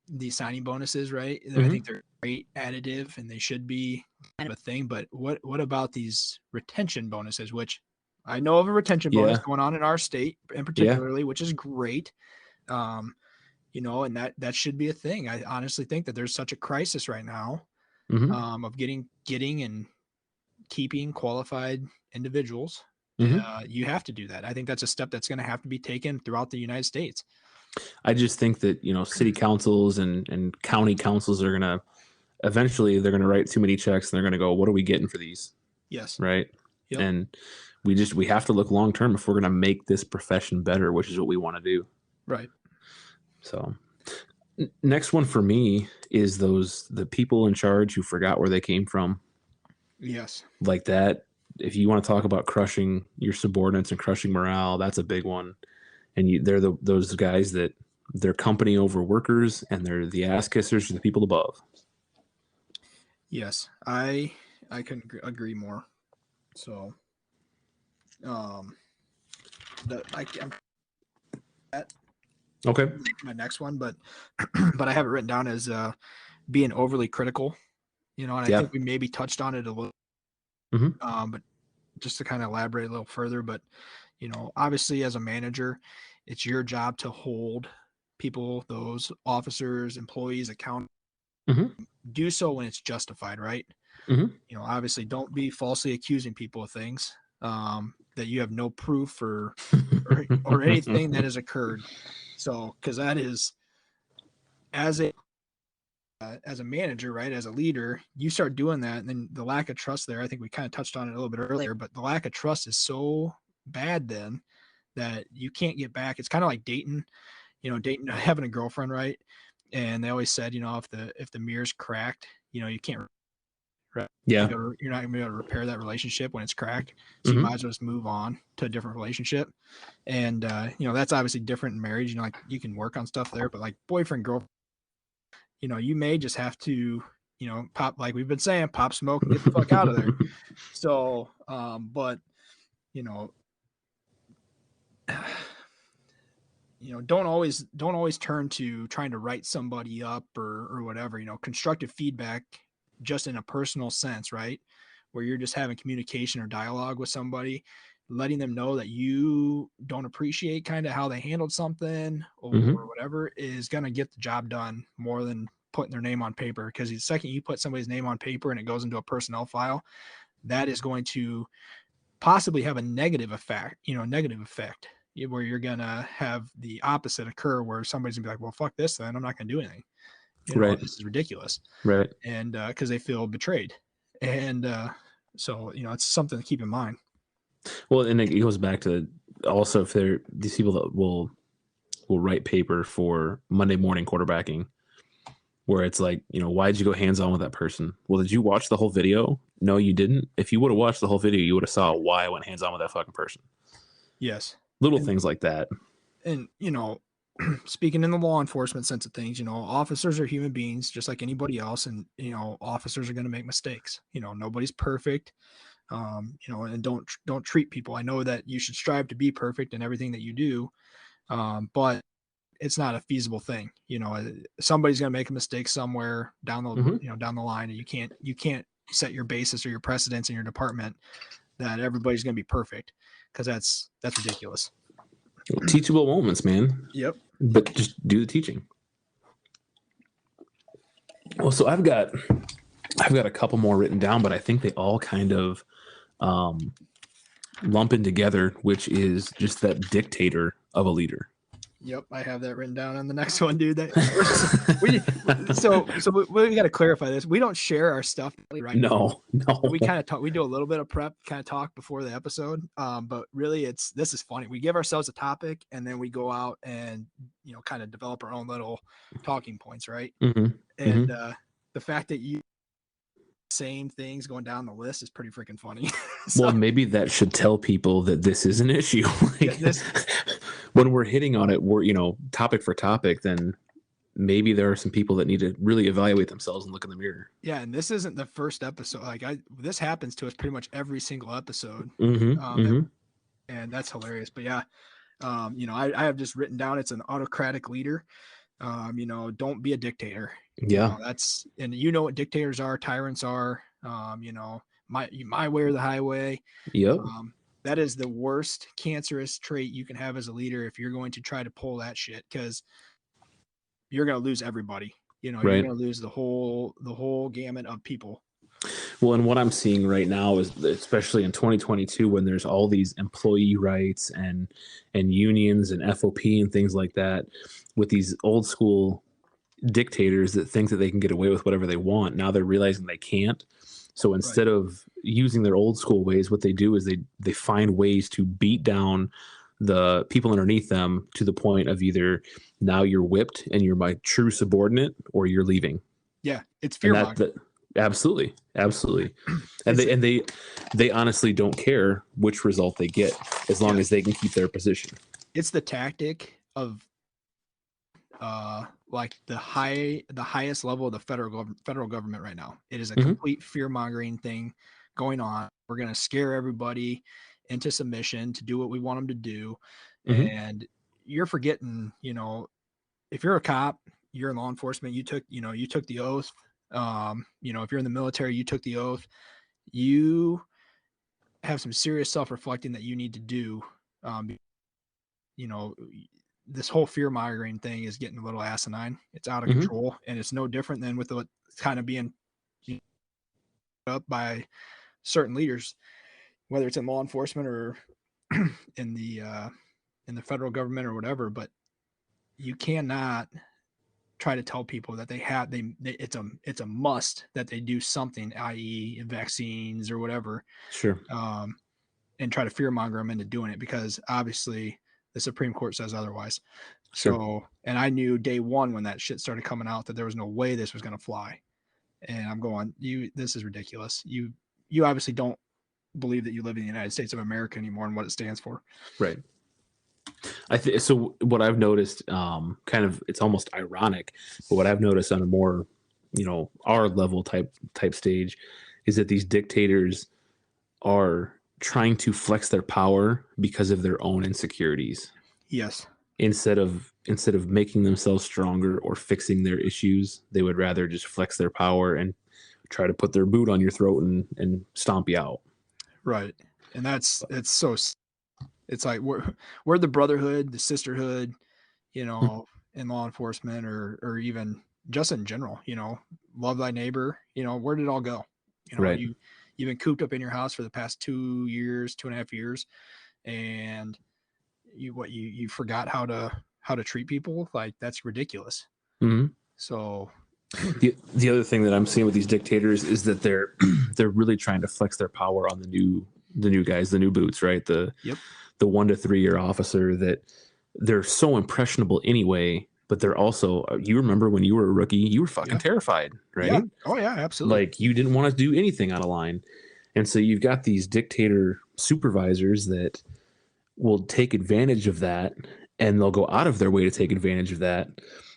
the signing bonuses, right? I think they're great additive and they should be kind of a thing, but what about these retention bonuses, which I know of a retention bonus going on in our state and particularly, which is great. and that should be a thing. I honestly think that there's such a crisis right now, of getting and keeping qualified individuals. You have to do that. I think that's a step that's going to have to be taken throughout the United States. I just think that, city councils and county councils are going to eventually they're going to write too many checks and they're going to go, what are we getting for these? Yes. Right. Yep. And we have to look long term if we're going to make this profession better, which is what we want to do. Right. So next one for me is the people in charge who forgot where they came from. Yes. Like that. If you want to talk about crushing your subordinates and crushing morale, that's a big one. And they're those guys that they're company over workers, and they're the ass kissers to the people above. Yes, I couldn't agree more. So, I'm Okay. my next one, but I have it written down as being overly critical. And I think we maybe touched on it a little. But just to kind of elaborate a little further, but obviously as a manager, it's your job to hold people, those officers, employees accountable. Do so when it's justified, right? Obviously don't be falsely accusing people of things that you have no proof or anything that has occurred. So, because that is as a manager, right, as a leader, you start doing that, and then the lack of trust there, I think we kind of touched on it a little bit earlier, but the lack of trust is so bad then that you can't get back. It's kind of like dating, having a girlfriend, right? And they always said, if the mirror's cracked, you can't, right? Yeah. You're not gonna be able to repair that relationship when it's cracked. So you might as well just move on to a different relationship. And that's obviously different in marriage. Like you can work on stuff there, but like boyfriend, girlfriend, you may just have to, pop, like we've been saying, pop smoke and get the fuck out of there. So, but, don't always turn to trying to write somebody up or whatever, constructive feedback just in a personal sense, right? Where you're just having communication or dialogue with somebody, letting them know that you don't appreciate kind of how they handled something or whatever is going to get the job done more than putting their name on paper. Because the second you put somebody's name on paper and it goes into a personnel file, that is going to possibly have a negative effect, where you're going to have the opposite occur where somebody's gonna be like, well, fuck this, then I'm not going to do anything. Right. This is ridiculous. Right. And because they feel betrayed. And so, it's something to keep in mind. Well, and it goes back to also if they're these people that will write paper for Monday morning quarterbacking, where it's like, why'd you go hands on with that person? Well, did you watch the whole video? No, you didn't. If you would have watched the whole video, you would have saw why I went hands on with that fucking person. Yes. Little things like that. And, speaking in the law enforcement sense of things, officers are human beings just like anybody else. And, officers are going to make mistakes. Nobody's perfect. And don't treat people. I know that you should strive to be perfect in everything that you do. But it's not a feasible thing. Somebody's going to make a mistake somewhere down the, down the line, and you can't set your basis or your precedence in your department that everybody's going to be perfect, because that's ridiculous. Teachable moments, man. Yep. But just do the teaching. Well, so I've got a couple more written down, but I think they all kind of lump in together, which is just that dictator of a leader. Yep, I have that written down on the next one, dude. So we got to clarify this. We don't share our stuff right now. No. We kind of talk. We do a little bit of prep, kind of talk before the episode. But really, this is funny. We give ourselves a topic, and then we go out and kind of develop our own little talking points, right? And the fact that you same things going down the list is pretty freaking funny. Well, maybe that should tell people that this is an issue. When we're hitting on it, we're topic for topic, then maybe there are some people that need to really evaluate themselves and look in the mirror. Yeah, and this isn't the first episode. This happens to us pretty much every single episode. And that's hilarious. But yeah, I have just written down, it's an autocratic leader. Don't be a dictator. Yeah. And what dictators are, tyrants are, my way or the highway. Yep. That is the worst cancerous trait you can have as a leader if you're going to try to pull that shit. Because you're going to lose everybody. You know, you're Right. going to lose the whole gamut of people. Well, and what I'm seeing right now is, especially in 2022, when there's all these employee rights and unions and FOP and things like that, with these old school dictators that think that they can get away with whatever they want. Now they're realizing they can't. So instead of using their old school ways, what they do is they find ways to beat down the people underneath them to the point of either now you're whipped and you're my true subordinate, or you're leaving. Yeah, it's fear mongering. Absolutely. And they honestly don't care which result they get, as long as they can keep their position. It's the tactic of like the highest level of the federal government right now. It is a complete fear mongering thing going on. We're going to scare everybody into submission to do what we want them to do. And you're forgetting, you know, if you're a cop, you're in law enforcement, you took the oath. You know, if you're in the military, you took the oath. You have some serious self-reflecting that you need to do. You know, this whole fear mongering thing is getting a little asinine. It's out of control, and it's no different than with the kind of being up by certain leaders, whether it's in law enforcement or in the federal government or whatever. But you cannot try to tell people that it's a must that they do something, i.e. vaccines or whatever. Sure. And try to fear monger them into doing it, because obviously the Supreme Court says otherwise. Sure. So, and I knew day one when that shit started coming out that there was no way this was going to fly. And I'm going, this is ridiculous. You obviously don't believe that you live in the United States of America anymore and what it stands for. Right. So what I've noticed, kind of, it's almost ironic, but what I've noticed on a more, you know, our level type stage is that these dictators are trying to flex their power because of their own insecurities. Yes. Instead of making themselves stronger or fixing their issues, they would rather just flex their power and try to put their boot on your throat and stomp you out. Right. And it's like we're the brotherhood, the sisterhood, you know, in law enforcement or even just in general, you know, love thy neighbor, you know, where did it all go? You know, right. You've been cooped up in your house for the past 2.5 years, and you forgot how to treat people. Like, that's ridiculous. So the other thing that I'm seeing with these dictators is that they're really trying to flex their power on the new guys, the new boots, right? The 1 to 3 year officer, that they're so impressionable anyway, but they're also, you remember when you were a rookie, you were fucking terrified, right? Yeah. Oh yeah, absolutely. Like, you didn't want to do anything out of line. And so you've got these dictator supervisors that will take advantage of that, and they'll go out of their way to take advantage of that.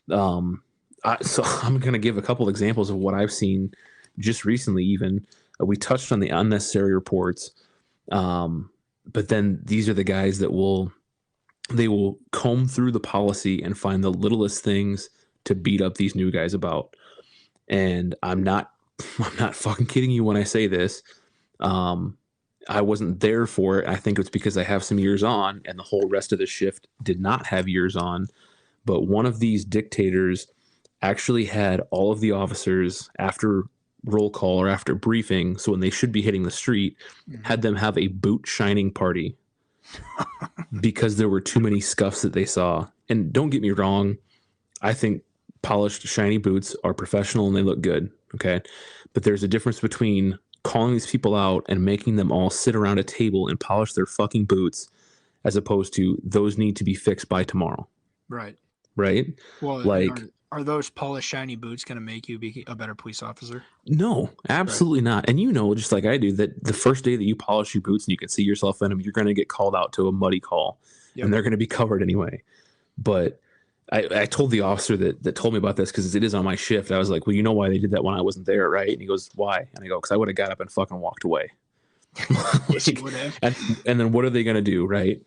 So I'm going to give a couple examples of what I've seen just recently. Even we touched on the unnecessary reports, but then these are the guys that will comb through the policy and find the littlest things to beat up these new guys about. And I'm not fucking kidding you when I say this. I wasn't there for it. I think it's because I have some years on, and the whole rest of the shift did not have years on. But one of these dictators actually had all of the officers, after roll call or after briefing, so when they should be hitting the street, had them have a boot shining party because there were too many scuffs that they saw. And don't get me wrong, I think polished shiny boots are professional and they look good, okay? But there's a difference between calling these people out and making them all sit around a table and polish their fucking boots, as opposed to those need to be fixed by tomorrow. Right. Well, like, are those polished shiny boots going to make you be a better police officer? No, absolutely not. And you know, just like I do, that the first day that you polish your boots and you can see yourself in them, you're going to get called out to a muddy call, and they're going to be covered anyway. But I told the officer that told me about this, because it is on my shift. I was like, well, you know why they did that when I wasn't there, right? And he goes, why? And I go, because I would have got up and fucking walked away. Yes, you would have. And then what are they going to do, right?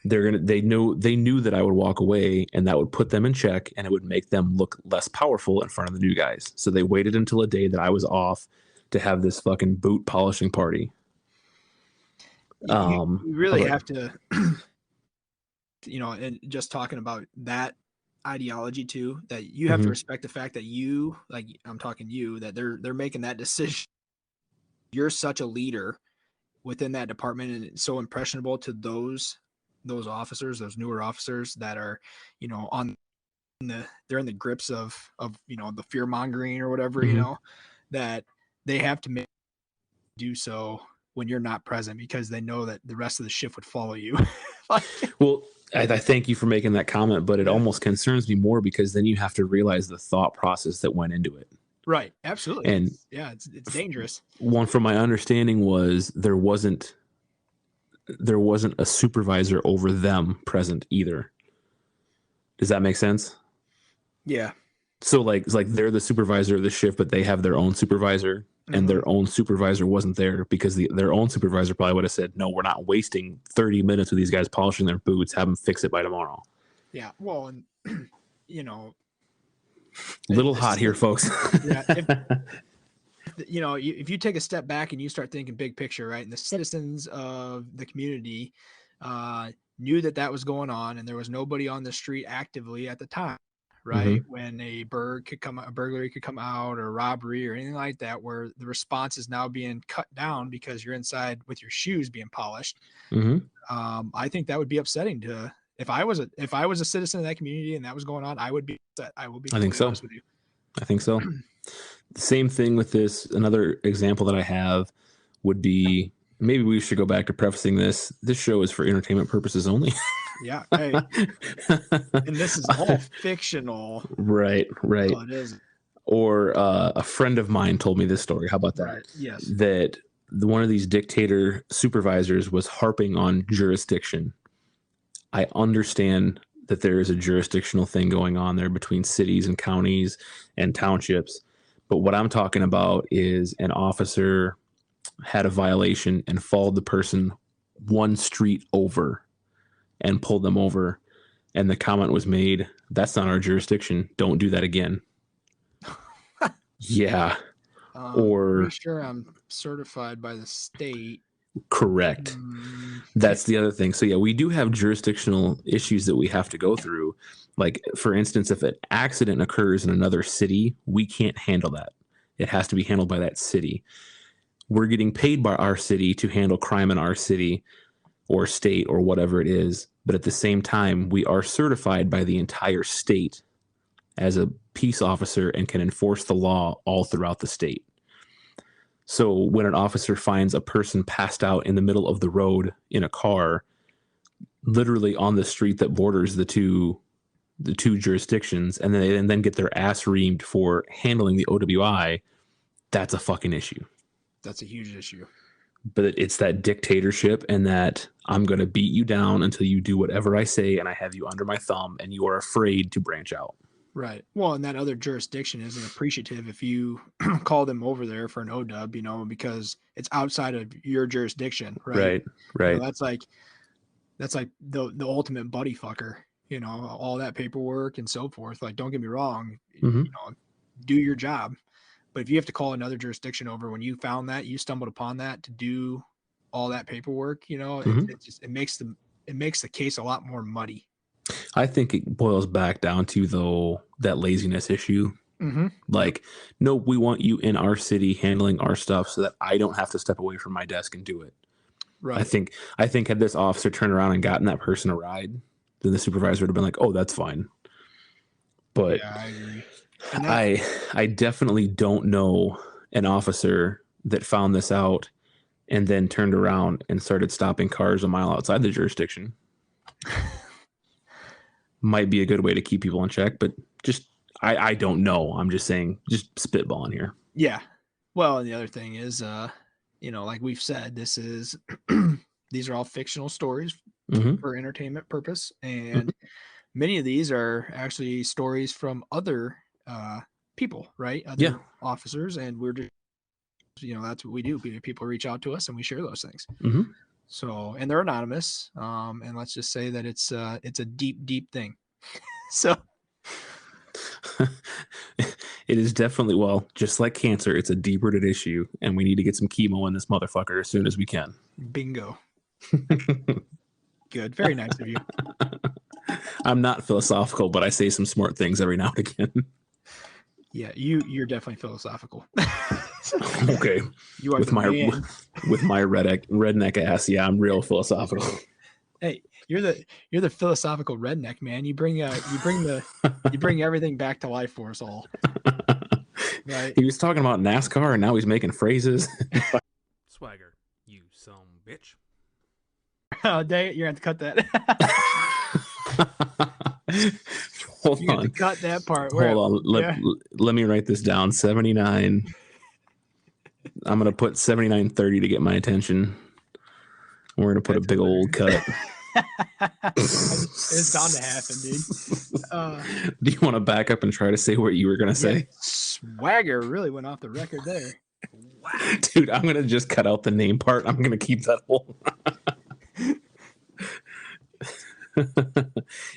They knew that I would walk away, and that would put them in check, and it would make them look less powerful in front of the new guys. So they waited until a day that I was off to have this fucking boot polishing party. You really have to, you know, and just talking about that ideology too, that you have to Mhm. respect the fact that you, like I'm talking you, that they're making that decision. You're such a leader within that department, and it's so impressionable to those officers, those newer officers that are, on they're in the grips of the fear mongering or whatever, Mhm. that they have to do so when you're not present because they know that the rest of the shift would follow you. Like, Well, I thank you for making that comment, but it yeah. almost concerns me more because then you have to realize the thought process that went into it. Right. Absolutely. And It's dangerous. one from my understanding was there wasn't a supervisor over them present either. Does that make sense? Yeah. So like they're the supervisor of the shift, but they have their own supervisor, and Mhm. their own supervisor wasn't there because their own supervisor probably would have said, "No, we're not wasting 30 minutes with these guys polishing their boots. Have them fix it by tomorrow." Yeah. Well, and you know, Little this, hot here, folks. yeah. If you take a step back and you start thinking big picture, right, and the citizens of the community knew that was going on, and there was nobody on the street actively at the time, right, Mhm. when a burglary could come out, or robbery, or anything like that, where the response is now being cut down because you're inside with your shoes being polished. Mhm. I think that would be upsetting to. If I was a citizen of that community and that was going on, I would be upset. I will be I think completely so. honest with you. I think so. Same thing with this. Another example that I have would be, maybe we should go back to prefacing this. This show is for entertainment purposes only. Yeah. Hey, and this is all fictional. Right, right. Oh, it is. Or a friend of mine told me this story. How about that? Right. Yes. That one of these dictator supervisors was harping on jurisdiction. I understand that there is a jurisdictional thing going on there between cities and counties and townships. But what I'm talking about is an officer had a violation and followed the person one street over and pulled them over. And the comment was made, "That's not our jurisdiction. Don't do that again." Yeah. Pretty Or sure I'm certified by the state. correct. Mm, That's the other thing. So yeah, we do have jurisdictional issues that we have to go through. Like, for instance, if an accident occurs in another city, we can't handle that. It has to be handled by that city. We're getting paid by our city to handle crime in our city or state or whatever it is. But at the same time, we are certified by the entire state as a peace officer and can enforce the law all throughout the state. So when an officer finds a person passed out in the middle of the road in a car, literally on the street that borders the two jurisdictions, and then get their ass reamed for handling the OWI, that's a fucking issue. that's a huge issue. But it's that dictatorship, and that I'm going to beat you down until you do whatever I say, and I have you under my thumb, and you are afraid to branch out. Right. Well, and that other jurisdiction isn't appreciative if you call them over there for an OW, because it's outside of your jurisdiction, right? Right, right. That's like the ultimate buddy fucker, all that paperwork and so forth. Like, don't get me wrong, Mhm. do your job. But if you have to call another jurisdiction over when you stumbled upon that to do all that paperwork, Mhm. it makes the case a lot more muddy. I think it boils back down to, though, that laziness issue. Mm-hmm. Like, no, we want you in our city handling our stuff so that I don't have to step away from my desk and do it. Right. I think had this officer turned around and gotten that person a ride, then the supervisor would have been like, "Oh, that's fine." But Yeah, I agree. And that, I definitely don't know an officer that found this out and then turned around and started stopping cars a mile outside the jurisdiction. Might be a good way to keep people in check, but just I don't know. I'm just saying, just spitballing here. yeah. Well, and the other thing is, like we've said, this is these are all fictional stories Mm-hmm. for entertainment purpose, and many of these are actually stories from other people, right? Other Yeah. officers, and we're just, that's what we do. People reach out to us, and we share those things. Mm-hmm. So, and they're anonymous. And let's just say that it's a deep, deep thing. So, It is definitely, well, just like cancer, it's a deep-rooted issue, and we need to get some chemo in this motherfucker as soon as we can. bingo. Good. Very nice of you. I'm not philosophical, but I say some smart things every now and again. Yeah, you're definitely philosophical. Okay. You are with the my man. with my redneck ass, yeah, I'm real philosophical. Hey, you're the philosophical redneck, man. You bring everything back to life for us all. Right? He was talking about NASCAR and now he's making phrases. Swagger, you some bitch. Oh, dang it, you're gonna have to cut that. Hold You have to on. cut that part. Hold on. Let me write this down. 79. I'm going to put 79.30 to get my attention. We're going to put That's a big old cut. It's bound to happen, dude. Do you want to back up and try to say what you were going to say? Swagger really went off the record there. Dude, I'm going to just cut out the name part. I'm going to keep that whole.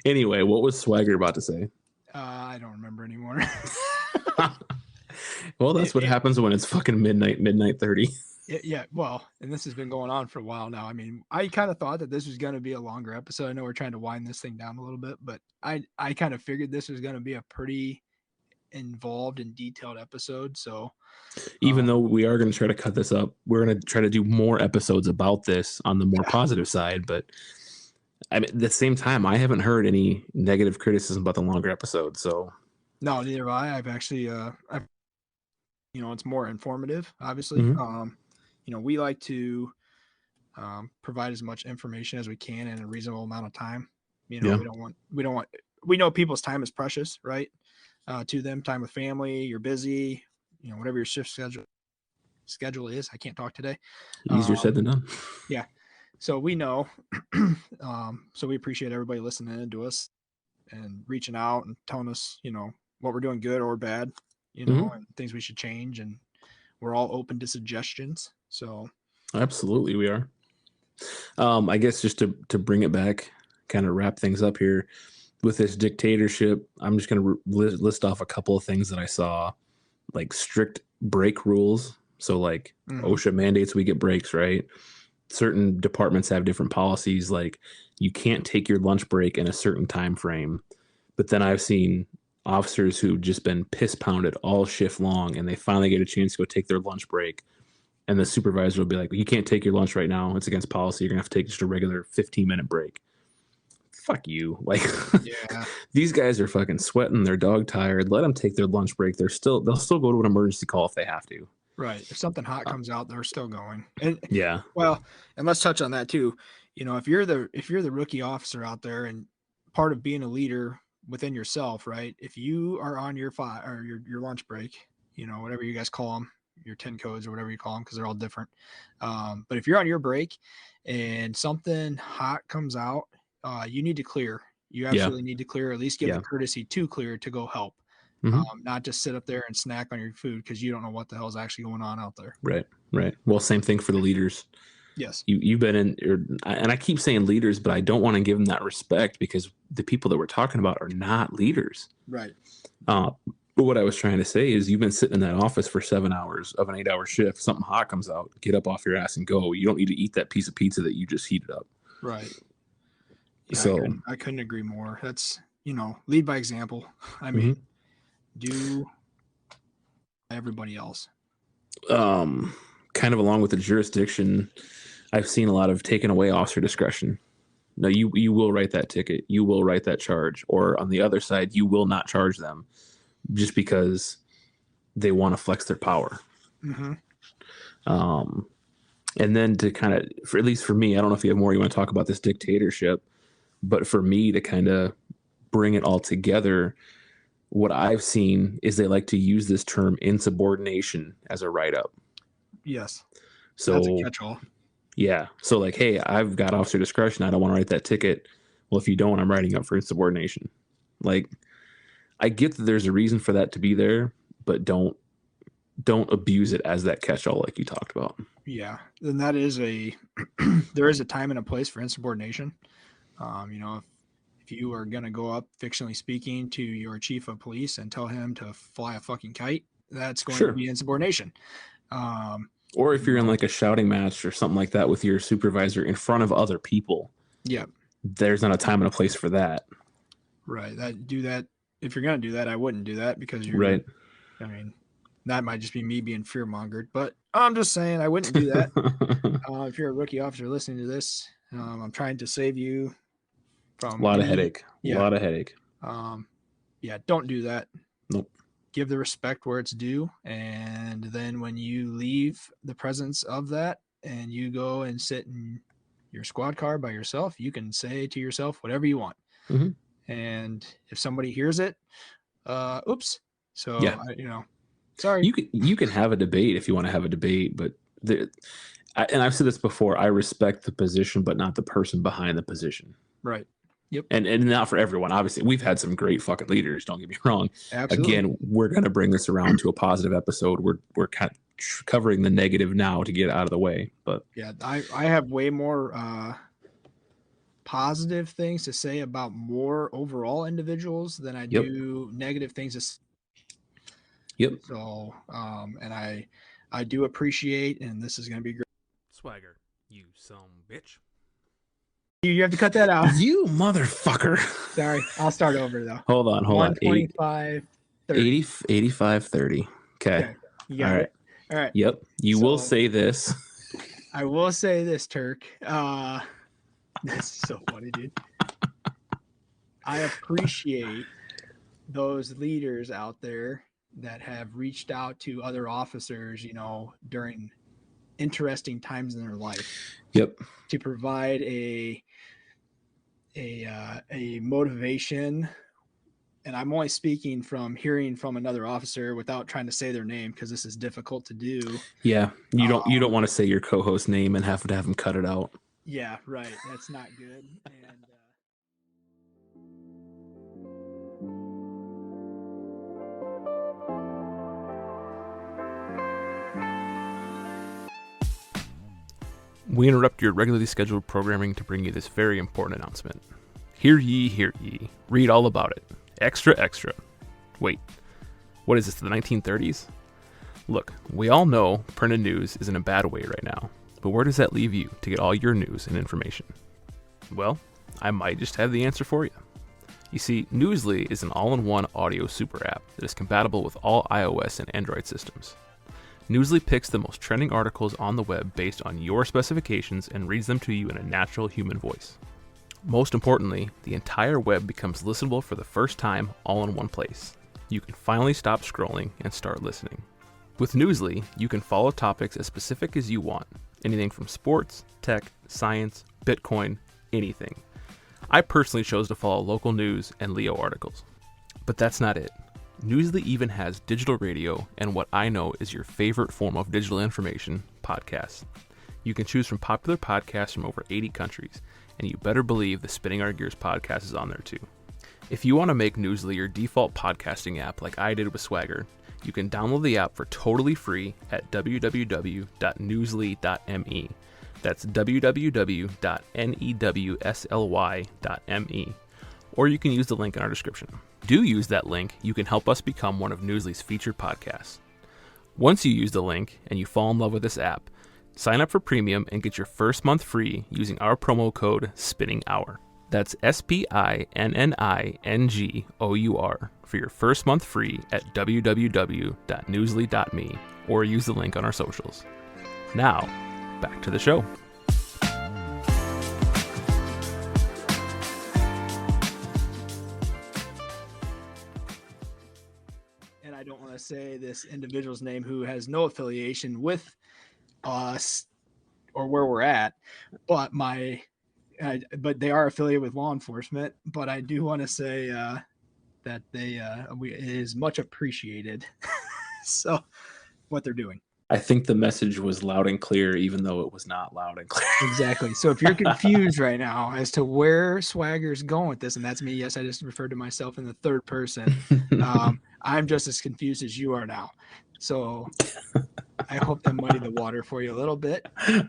Anyway, what was Swagger about to say? I don't remember anymore. Well, that's what happens when it's fucking midnight 30. Yeah, well, and this has been going on for a while now. I mean, I kind of thought that this was going to be a longer episode. I know we're trying to wind this thing down a little bit, but I kind of figured this was going to be a pretty involved and detailed episode. So even though we are going to try to cut this up, we're going to try to do more episodes about this on the more positive side. But I mean, at the same time, I haven't heard any negative criticism about the longer episode. So no, neither have I. I've actually, it's more informative, obviously. Mhm. We like to provide as much information as we can in a reasonable amount of time. We know people's time is precious, right? To them, time with family, you're busy, whatever your shift schedule is. I can't talk today. Easier said than done. Yeah. So we know, so we appreciate everybody listening to us and reaching out and telling us, what we're doing good or bad, and things we should change. And we're all open to suggestions. So Absolutely, we are. I guess just to bring it back, kind of wrap things up here with this dictatorship, I'm just going to list off a couple of things that I saw, like strict break rules. So like OSHA mandates we get breaks, right? Certain departments have different policies, like you can't take your lunch break in a certain time frame. But then I've seen officers who've just been piss pounded all shift long, and they finally get a chance to go take their lunch break. And the supervisor will be like, you can't take your lunch right now. It's against policy. You're going to have to take just a regular 15-minute break. Fuck you. Like, yeah, these guys are fucking sweating. They're dog tired. Let them take their lunch break. They'll still go to an emergency call if they have to. right. If something hot comes out, they're still going. And Yeah. well, and let's touch on that too. If you're the rookie officer out there, and part of being a leader within yourself, right? If you are on your your lunch break, whatever you guys call them, your 10 codes or whatever you call them, because they're all different. But if you're on your break and something hot comes out, you need to clear. You absolutely need to clear, or at least give the courtesy to clear to go help. Not just sit up there and snack on your food because you don't know what the hell is actually going on out there. Right. Well, same thing for the leaders. Yes. You've been in, and I keep saying leaders, but I don't want to give them that respect because the people that we're talking about are not leaders. Right. But what I was trying to say is you've been sitting in that office for 7 hours of an 8-hour shift. Something hot comes out, get up off your ass and go. You don't need to eat that piece of pizza that you just heated up. Right. Yeah, So I couldn't agree more. That's, lead by example. I mean, do everybody else. Kind of along with the jurisdiction, I've seen a lot of taking away officer discretion. No, you will write that ticket. You will write that charge. Or on the other side, you will not charge them just because they want to flex their power. And then to kind of, at least for me, I don't know if you have more you want to talk about this dictatorship, but for me to kind of bring it all together, what I've seen is they like to use this term insubordination as a write-up. Yes. So that's a catch-all. Yeah. So like, hey, I've got officer discretion. I don't want to write that ticket. Well, if you don't, I'm writing up for insubordination. Like, I get that there's a reason for that to be there, but don't abuse it as that catch-all like you talked about. Yeah. And that is there is a time and a place for insubordination. If you are going to go up, fictionally speaking, to your chief of police and tell him to fly a fucking kite, that's going to be insubordination. Or if you're in like a shouting match or something like that with your supervisor in front of other people. Yeah. There's not a time and a place for that. Right. Do that. If you're gonna do that, I wouldn't do that because you're Right. I mean, that might just be me being fear mongered, but I'm just saying I wouldn't do that. If you're a rookie officer listening to this, I'm trying to save you from A lot of any- headache. Yeah. A lot of headache. Yeah, don't do that. Nope. Give the respect where it's due, and then when you leave the presence of that and you go and sit in your squad car by yourself, you can say to yourself whatever you want. Mhm. And if somebody hears it, oops. So Yeah. sorry. You can have a debate if you want to have a debate, but and I've said this before, I respect the position, but not the person behind the position. Right. Yep. And not for everyone. Obviously, we've had some great fucking leaders. Don't get me wrong. Absolutely. Again, we're going to bring this around to a positive episode. We're kind of covering the negative now to get it out of the way. But yeah, I have way more positive things to say about more overall individuals than I do negative things. Yep. So, and I do appreciate, and this is going to be great. Swagger, you some bitch. You have to cut that out. You motherfucker. Sorry, I'll start over though. Hold on. 125, 30. 85, 30. Okay. You got it. All right. Yep. You will say this. I will say this, Turk. This is so funny, dude. I appreciate those leaders out there that have reached out to other officers, during interesting times in their life. Yep. To provide a motivation. And I'm only speaking from hearing from another officer without trying to say their name because this is difficult to do. Yeah. You don't want to say your co-host name and have to have him cut it out. Yeah, right. That's not good. And we interrupt your regularly scheduled programming to bring you this very important announcement. Hear ye, hear ye. Read all about it. Extra, extra. Wait, what is this, the 1930s? Look, we all know printed news is in a bad way right now, but where does that leave you to get all your news and information? Well, I might just have the answer for you. You see, Newsly is an all-in-one audio super app that is compatible with all iOS and Android systems. Newsly picks the most trending articles on the web based on your specifications and reads them to you in a natural human voice. Most importantly, the entire web becomes listenable for the first time all in one place. You can finally stop scrolling and start listening. With Newsly, you can follow topics as specific as you want. Anything from sports, tech, science, Bitcoin, anything. I personally chose to follow local news and Leo articles. But that's not it. Newsly even has digital radio and what I know is your favorite form of digital information, podcasts. You can choose from popular podcasts from over 80 countries, and you better believe the Spinning Our Gears podcast is on there too. If you want to make Newsly your default podcasting app like I did with Swagger, you can download the app for totally free at www.newsly.me. That's www.newsly.me. Or you can use the link in our description. Do use that link, you can help us become one of Newsly's featured podcasts. Once you use the link and you fall in love with this app, sign up for premium and get your first month free using our promo code SPINNINGOUR. That's SPINNINGOUR for your first month free at www.newsly.me or use the link on our socials. Now, back to the show. And I don't want to say this individual's name who has no affiliation with us or where we're at, but but they are affiliated with law enforcement. But I do want to say that it is much appreciated. So what they're doing. I think the message was loud and clear, even though it was not loud and clear. Exactly. So if you're confused right now as to where Swagger's going with this, and that's me, yes, I just referred to myself in the third person. I'm just as confused as you are now. So I hope that muddied the water for you a little bit.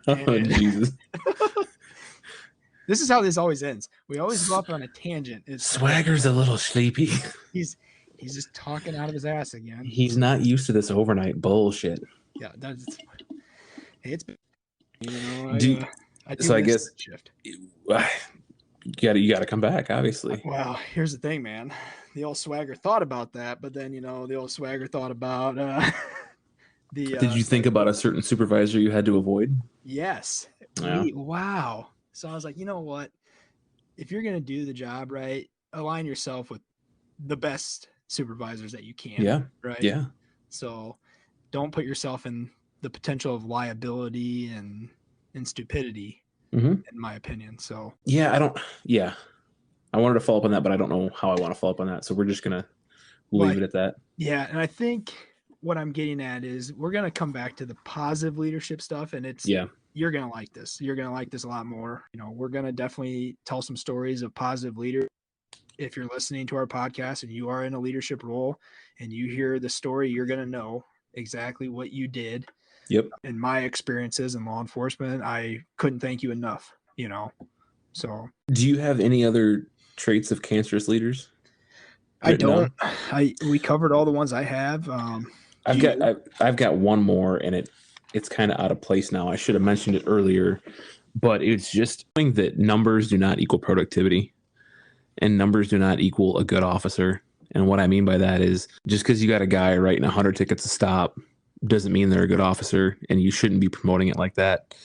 Oh, Jesus. This is how this always ends. We always go off on a tangent. Swagger's a little sleepy. He's just talking out of his ass again. He's not used to this overnight bullshit. Yeah, it's I guess shift. you gotta come back, obviously. Well, here's the thing, man. The old swagger thought about that, but then the old swagger thought about the. Did you think about a certain supervisor you had to avoid? Yes. Yeah. Wow. So I was like, you know what? If you're gonna do the job right, align yourself with the best supervisors that you can. Yeah. Right. Yeah. So don't put yourself in the potential of liability and stupidity, in my opinion. So yeah, I wanted to follow up on that, but I don't know how I want to follow up on that. So we're just gonna leave it at that. Yeah, and I think what I'm getting at is we're gonna come back to the positive leadership stuff, and you're gonna like this. You're gonna like this a lot more. We're gonna definitely tell some stories of positive leaders. If you're listening to our podcast and you are in a leadership role and you hear the story, you're gonna know exactly what you did. Yep. In my experiences in law enforcement, I couldn't thank you enough. So Do you have any other traits of cancerous leaders? I don't. We covered all the ones I have. I've got one more, and it's kind of out of place now. I should have mentioned it earlier, but it's just knowing that numbers do not equal productivity, and numbers do not equal a good officer. And what I mean by that is just because you got a guy writing 100 tickets a stop doesn't mean they're a good officer, and you shouldn't be promoting it like that.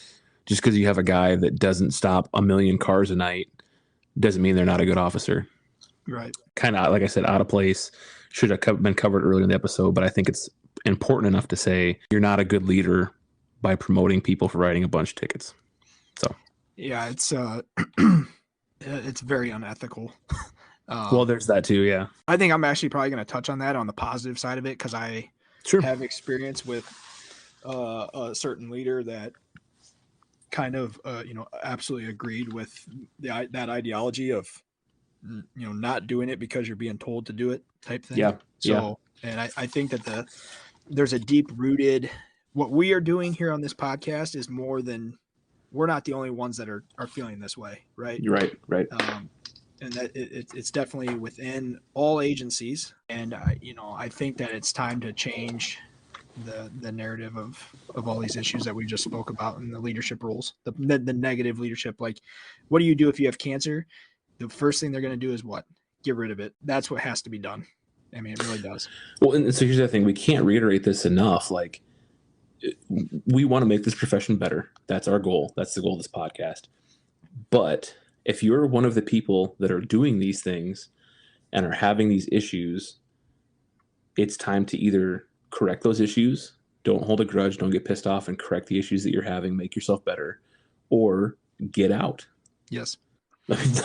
Just because you have a guy that doesn't stop 1 million cars a night doesn't mean they're not a good officer. Right. Kind of, like I said, out of place. Should have been covered earlier in the episode, but I think it's important enough to say you're not a good leader by promoting people for writing a bunch of tickets. So yeah, it's it's very unethical. Well, there's that too. Yeah, I think I'm actually probably going to touch on that on the positive side of it because I have experience with a certain leader that kind of absolutely agreed with that ideology of not doing it because you're being told to do it type thing. Yeah. So and I think that there's a deep rooted what we are doing here on this podcast is more than we're not the only ones that are feeling this way, right? You're right. And that it's definitely within all agencies. And I think that it's time to change the narrative of all these issues that we just spoke about in the leadership roles, the negative leadership. Like, what do you do if you have cancer? The first thing they're going to do is what? Get rid of it. That's what has to be done. I mean, it really does. Well, and so here's the thing. We can't reiterate this enough. Like, we want to make this profession better. That's our goal. That's the goal of this podcast. But if you're one of the people that are doing these things and are having these issues, it's time to either correct those issues, don't hold a grudge, don't get pissed off, and correct the issues that you're having, make yourself better, or get out. Yes.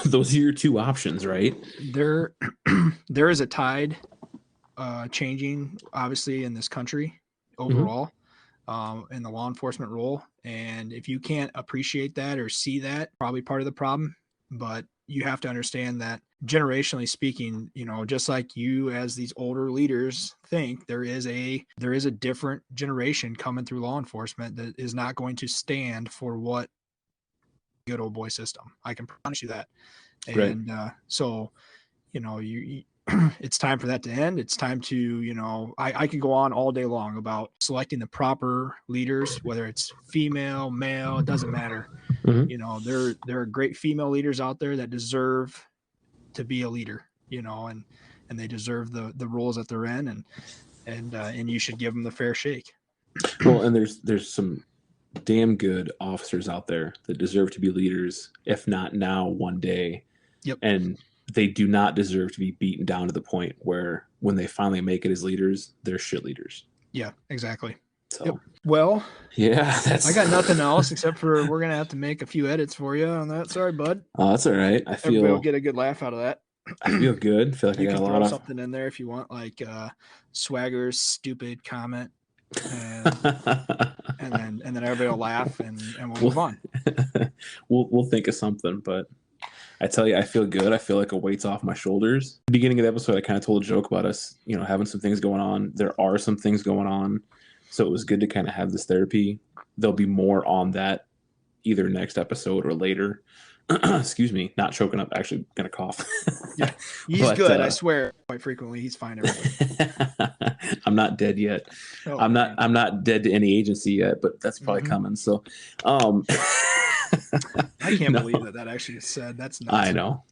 Those are your two options, right? There is a tide changing, obviously, in this country overall, in the law enforcement role. And if you can't appreciate that or see that, probably part of the problem. But you have to understand that generationally speaking, just like you as these older leaders think, there is a different generation coming through law enforcement that is not going to stand for what good old boy system. I can promise you that. And so, you it's time for that to end. It's time to, I could go on all day long about selecting the proper leaders, whether it's female, male, it doesn't matter. There are great female leaders out there that deserve to be a leader, and they deserve the roles that they're in, and you should give them the fair shake. Well, and there's some damn good officers out there that deserve to be leaders, if not now, one day. Yep. And they do not deserve to be beaten down to the point where when they finally make it as leaders, they're shit leaders. Yeah, exactly. So, yep. Well, yeah, I got nothing else except for we're going to have to make a few edits for you on that. Sorry, bud. Oh, that's all right. Everybody will get a good laugh out of that. I feel good. I feel like you I got can a throw lot of something in there if you want, like Swagger's stupid comment. And then everybody will laugh and we'll move on. We'll think of something, but I tell you, I feel good. I feel like a weight's off my shoulders. Beginning of the episode, I kind of told a joke about us, having some things going on. There are some things going on. So it was good to kind of have this therapy. There'll be more on that either next episode or later. Excuse me, not choking up, actually gonna cough. Yeah, he's good. I swear, quite frequently, he's fine. I'm not dead yet. Oh, I'm not dead to any agency yet, but that's probably coming. So, I can't No. believe that actually gets said. That's nuts.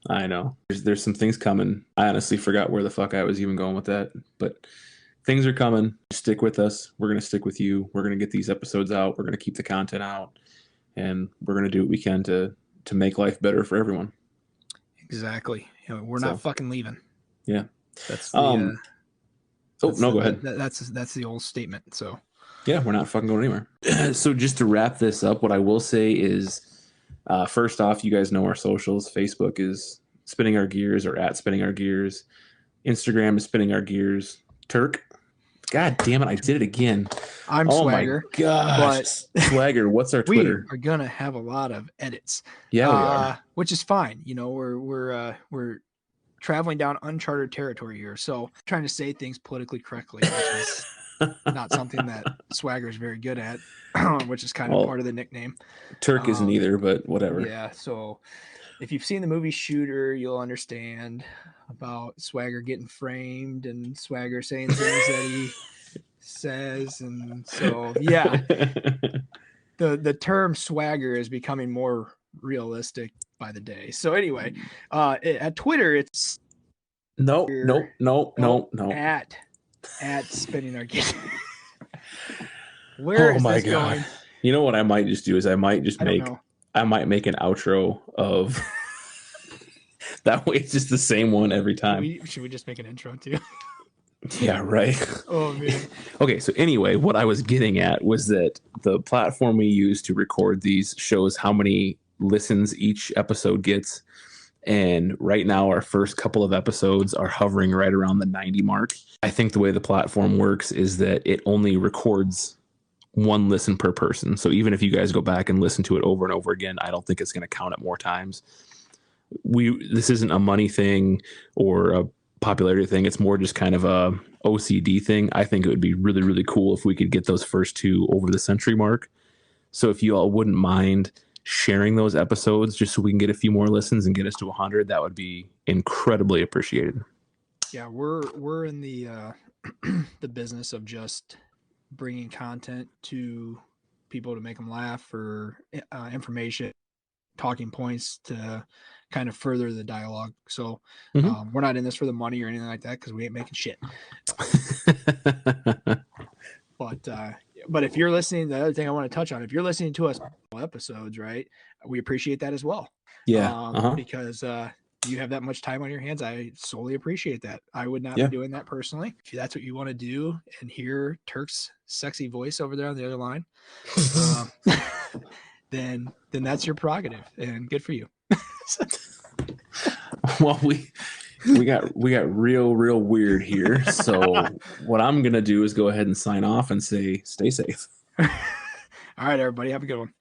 I know. There's some things coming. I honestly forgot where the fuck I was even going with that, but things are coming. Stick with us. We're gonna stick with you. We're gonna get these episodes out. We're gonna keep the content out, and we're gonna do what we can to make life better for everyone. Exactly. We're So, not fucking leaving. Yeah. That's the. Go ahead. That's the old statement. So. Yeah, we're not fucking going anywhere. So just to wrap this up, what I will say is, first off, you guys know our socials. Facebook is Spinning Our Gears or at Spinning Our Gears. Instagram is Spinning Our Gears. Turk. God damn it, I did it again. I'm Swagger. Oh my gosh. Swagger, what's our Twitter? We are gonna have a lot of edits. Yeah, we are. Which is fine. We're traveling down uncharted territory here. So trying to say things politically correctly, which is not something that Swagger is very good at, which is kind of part of the nickname. Turk isn't either, but whatever. Yeah, so if you've seen the movie Shooter, you'll understand about Swagger getting framed and Swagger saying things that he says. And so, yeah, the term Swagger is becoming more realistic by the day. So anyway, at Twitter, it's no. At Spinning Our Gears. Where is this going? You know what I might just do is I might make an outro of that way. It's just the same one every time. Should we just make an intro too? Yeah, right. Oh man. Okay, so anyway, what I was getting at was that the platform we use to record these shows how many listens each episode gets. And right now, our first couple of episodes are hovering right around the 90 mark. I think the way the platform works is that it only records one listen per person. So even if you guys go back and listen to it over and over again, I don't think it's going to count it more times. This isn't a money thing or a popularity thing. It's more just kind of a OCD thing. I think it would be really, really cool if we could get those first two over the century mark. So if you all wouldn't mind sharing those episodes just so we can get a few more listens and get us to 100, that would be incredibly appreciated. Yeah, we're in the the business of just bringing content to people to make them laugh or information, talking points to kind of further the dialogue. So we're not in this for the money or anything like that because we ain't making shit. But if you're listening, the other thing I want to touch on, if you're listening to us episodes, right, we appreciate that as well. Yeah. Because you have that much time on your hands. I solely appreciate that. I would not be doing that personally. If that's what you want to do and hear Turk's sexy voice over there on the other line, then that's your prerogative and good for you. Well, we got real weird here. So what I'm going to do is go ahead and sign off and say, stay safe. All right, everybody. Have a good one.